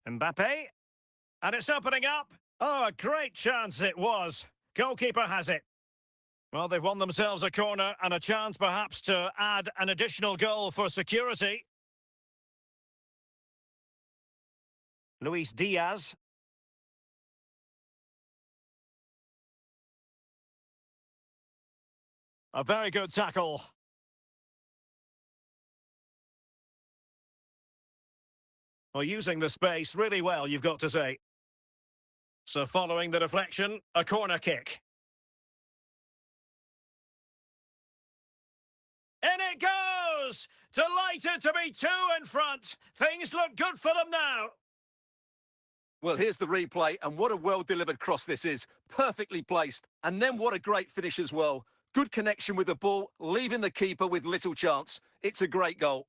Mbappe. And it's opening up. Oh, a great chance it was. Goalkeeper has it. Well, they've won themselves a corner and a chance perhaps to add an additional goal for security. Luis Diaz. A very good tackle. Well, using the space really well, you've got to say. So following the deflection, a corner kick. In it goes! Delighted to be two in front. Things look good for them now. Well, here's the replay, and what a well-delivered cross this is. Perfectly placed. And then what a great finish as well. Good connection with the ball, leaving the keeper with little chance. It's a great goal.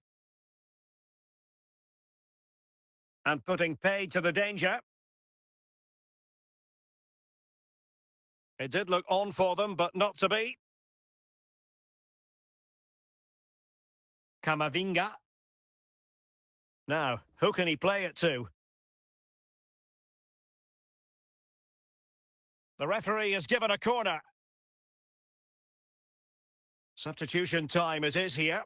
And putting paid to the danger. It did look on for them, but not to be. Camavinga. Now, who can he play it to? The referee has given a corner. Substitution time it is here.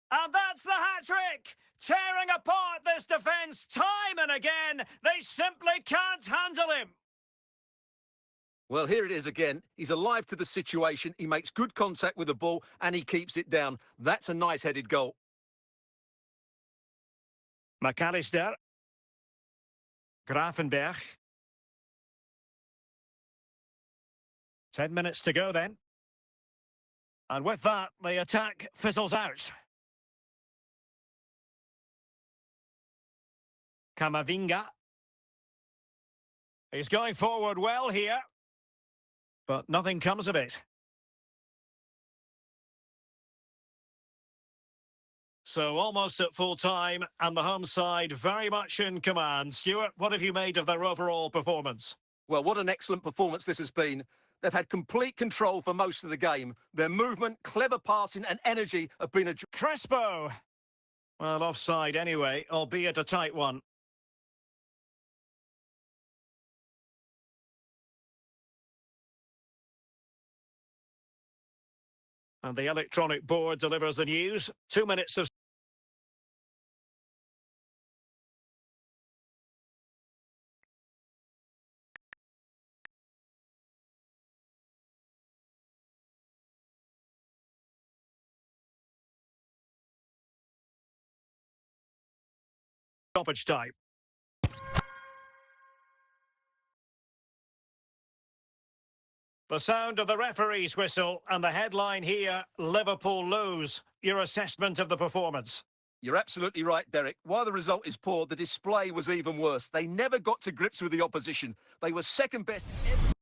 And that's the hat-trick! Tearing apart this defence time and again. They simply can't handle him. Well, here it is again. He's alive to the situation. He makes good contact with the ball and he keeps it down. That's a nice-headed goal. McAllister. Grafenberg. 10 minutes to go then. And with that, the attack fizzles out. Camavinga. He's going forward well here. But nothing comes of it. So almost at full time, and the home side very much in command. Stuart, what have you made of their overall performance? Well, what an excellent performance this has been. They've had complete control for most of the game. Their movement, clever passing and energy have been a... Crespo! Well, offside anyway, albeit a tight one. And the electronic board delivers the news. 2 minutes of... stoppage time. The sound of the referee's whistle and the headline here, Liverpool lose. Your assessment of the performance? You're absolutely right, Derek. While the result is poor, the display was even worse. They never got to grips with the opposition. They were second best in every...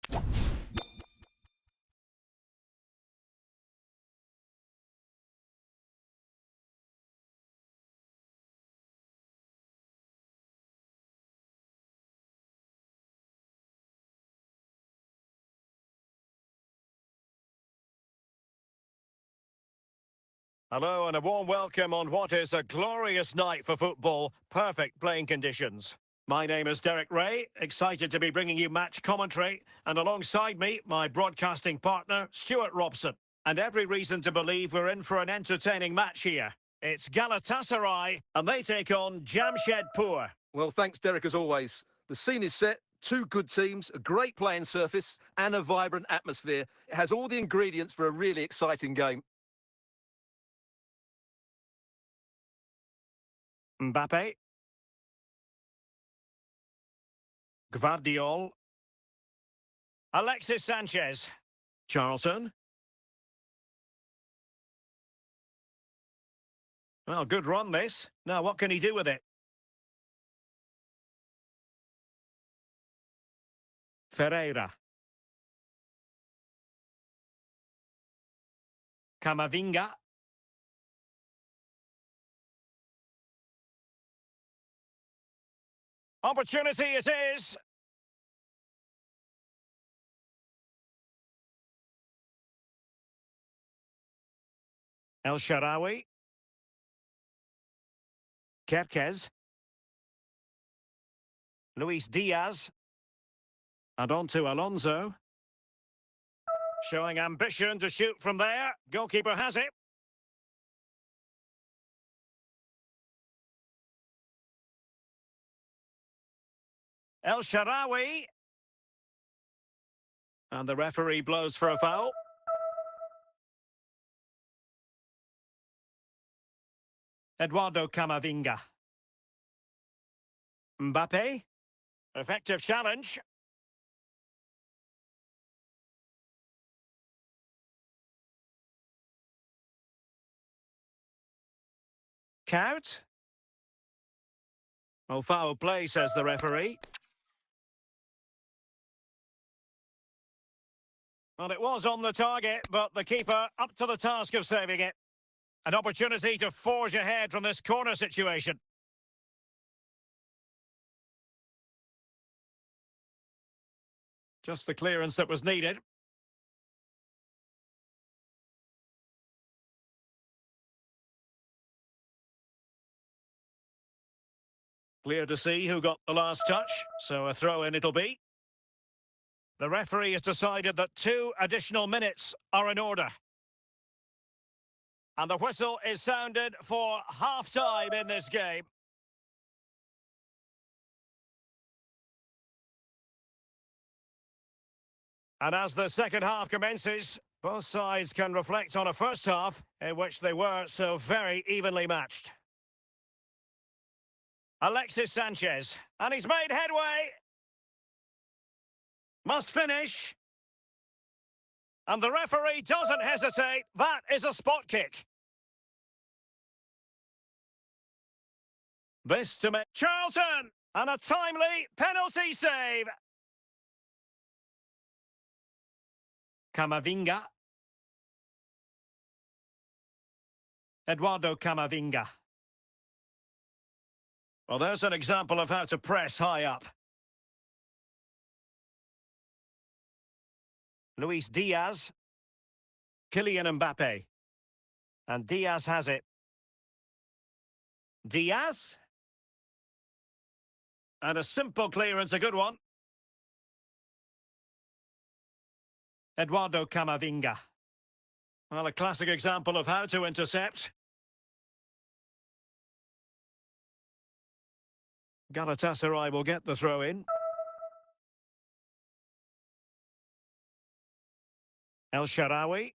Hello and a warm welcome on what is a glorious night for football. Perfect playing conditions. My name is Derek Ray, excited to be bringing you match commentary, and alongside me, my broadcasting partner, Stuart Robson. And every reason to believe we're in for an entertaining match here. It's Galatasaray, and they take on Jamshedpur. Well, thanks, Derek, as always. The scene is set. Two good teams, a great playing surface, and a vibrant atmosphere. It has all the ingredients for a really exciting game. Mbappe. Gvardiol. Alexis Sanchez. Charlton. Well, good run this. Now, what can he do with it? Ferreira. Camavinga. Opportunity it is. El Shaarawy. Kerkez. Luis Diaz. And on to Alonso. Showing ambition to shoot from there. Goalkeeper has it. El Shaarawy. And the referee blows for a foul. Eduardo Camavinga. Mbappe. Effective challenge. Count. Oh, foul play, says the referee. Well, it was on the target, but the keeper up to the task of saving it. An opportunity to forge ahead from this corner situation. Just the clearance that was needed. Clear to see who got the last touch, so a throw-in it'll be. The referee has decided that 2 additional minutes are in order. And the whistle is sounded for half-time in this game. And as the second half commences, both sides can reflect on a first half in which they were so very evenly matched. Alexis Sanchez, and he's made headway. Must finish. And the referee doesn't hesitate. That is a spot kick. This to make Charlton, and a timely penalty save. Camavinga. Eduardo Camavinga. Well, there's an example of how to press high up. Luis Diaz. Kylian Mbappe. And Diaz has it. Diaz. And a simple clearance, a good one. Eduardo Camavinga. Well, a classic example of how to intercept. Galatasaray will get the throw in. El Shaarawy.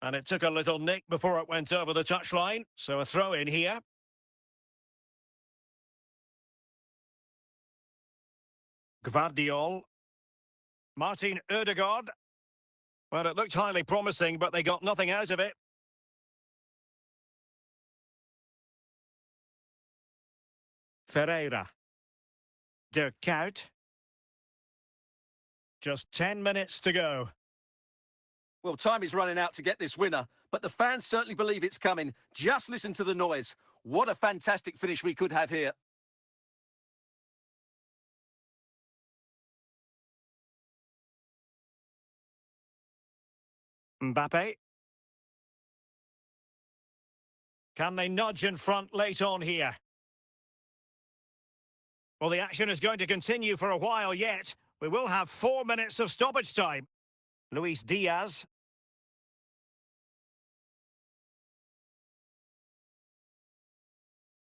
And it took a little nick before it went over the touchline. So a throw in here. Gvardiol. Martin Ødegaard. Well, it looked highly promising, but they got nothing out of it. Ferreira. Dirk Kuyt. Just 10 minutes to go. Well, time is running out to get this winner, but the fans certainly believe it's coming. Just listen to the noise. What a fantastic finish we could have here. Mbappe. Can they nudge in front late on here? Well, the action is going to continue for a while yet. We will have 4 minutes of stoppage time. Luis Diaz.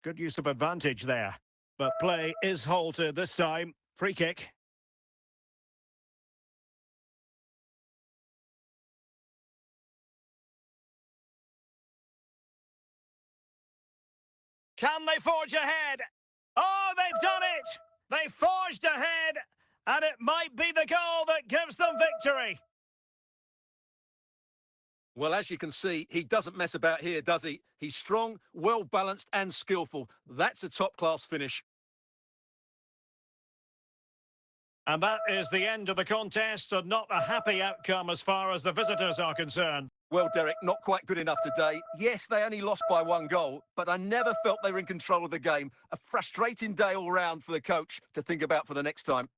Good use of advantage there. But play is halted this time. Free kick. Can they forge ahead? Oh, they've done it! They forged ahead, and it might be the goal that gives them victory. Well, as you can see, he doesn't mess about here, does he? He's strong, well-balanced and skillful. That's a top-class finish. And that is the end of the contest, and not a happy outcome as far as the visitors are concerned. Well, Derek, not quite good enough today. Yes, they only lost by 1 goal, but I never felt they were in control of the game. A frustrating day all round for the coach to think about for the next time.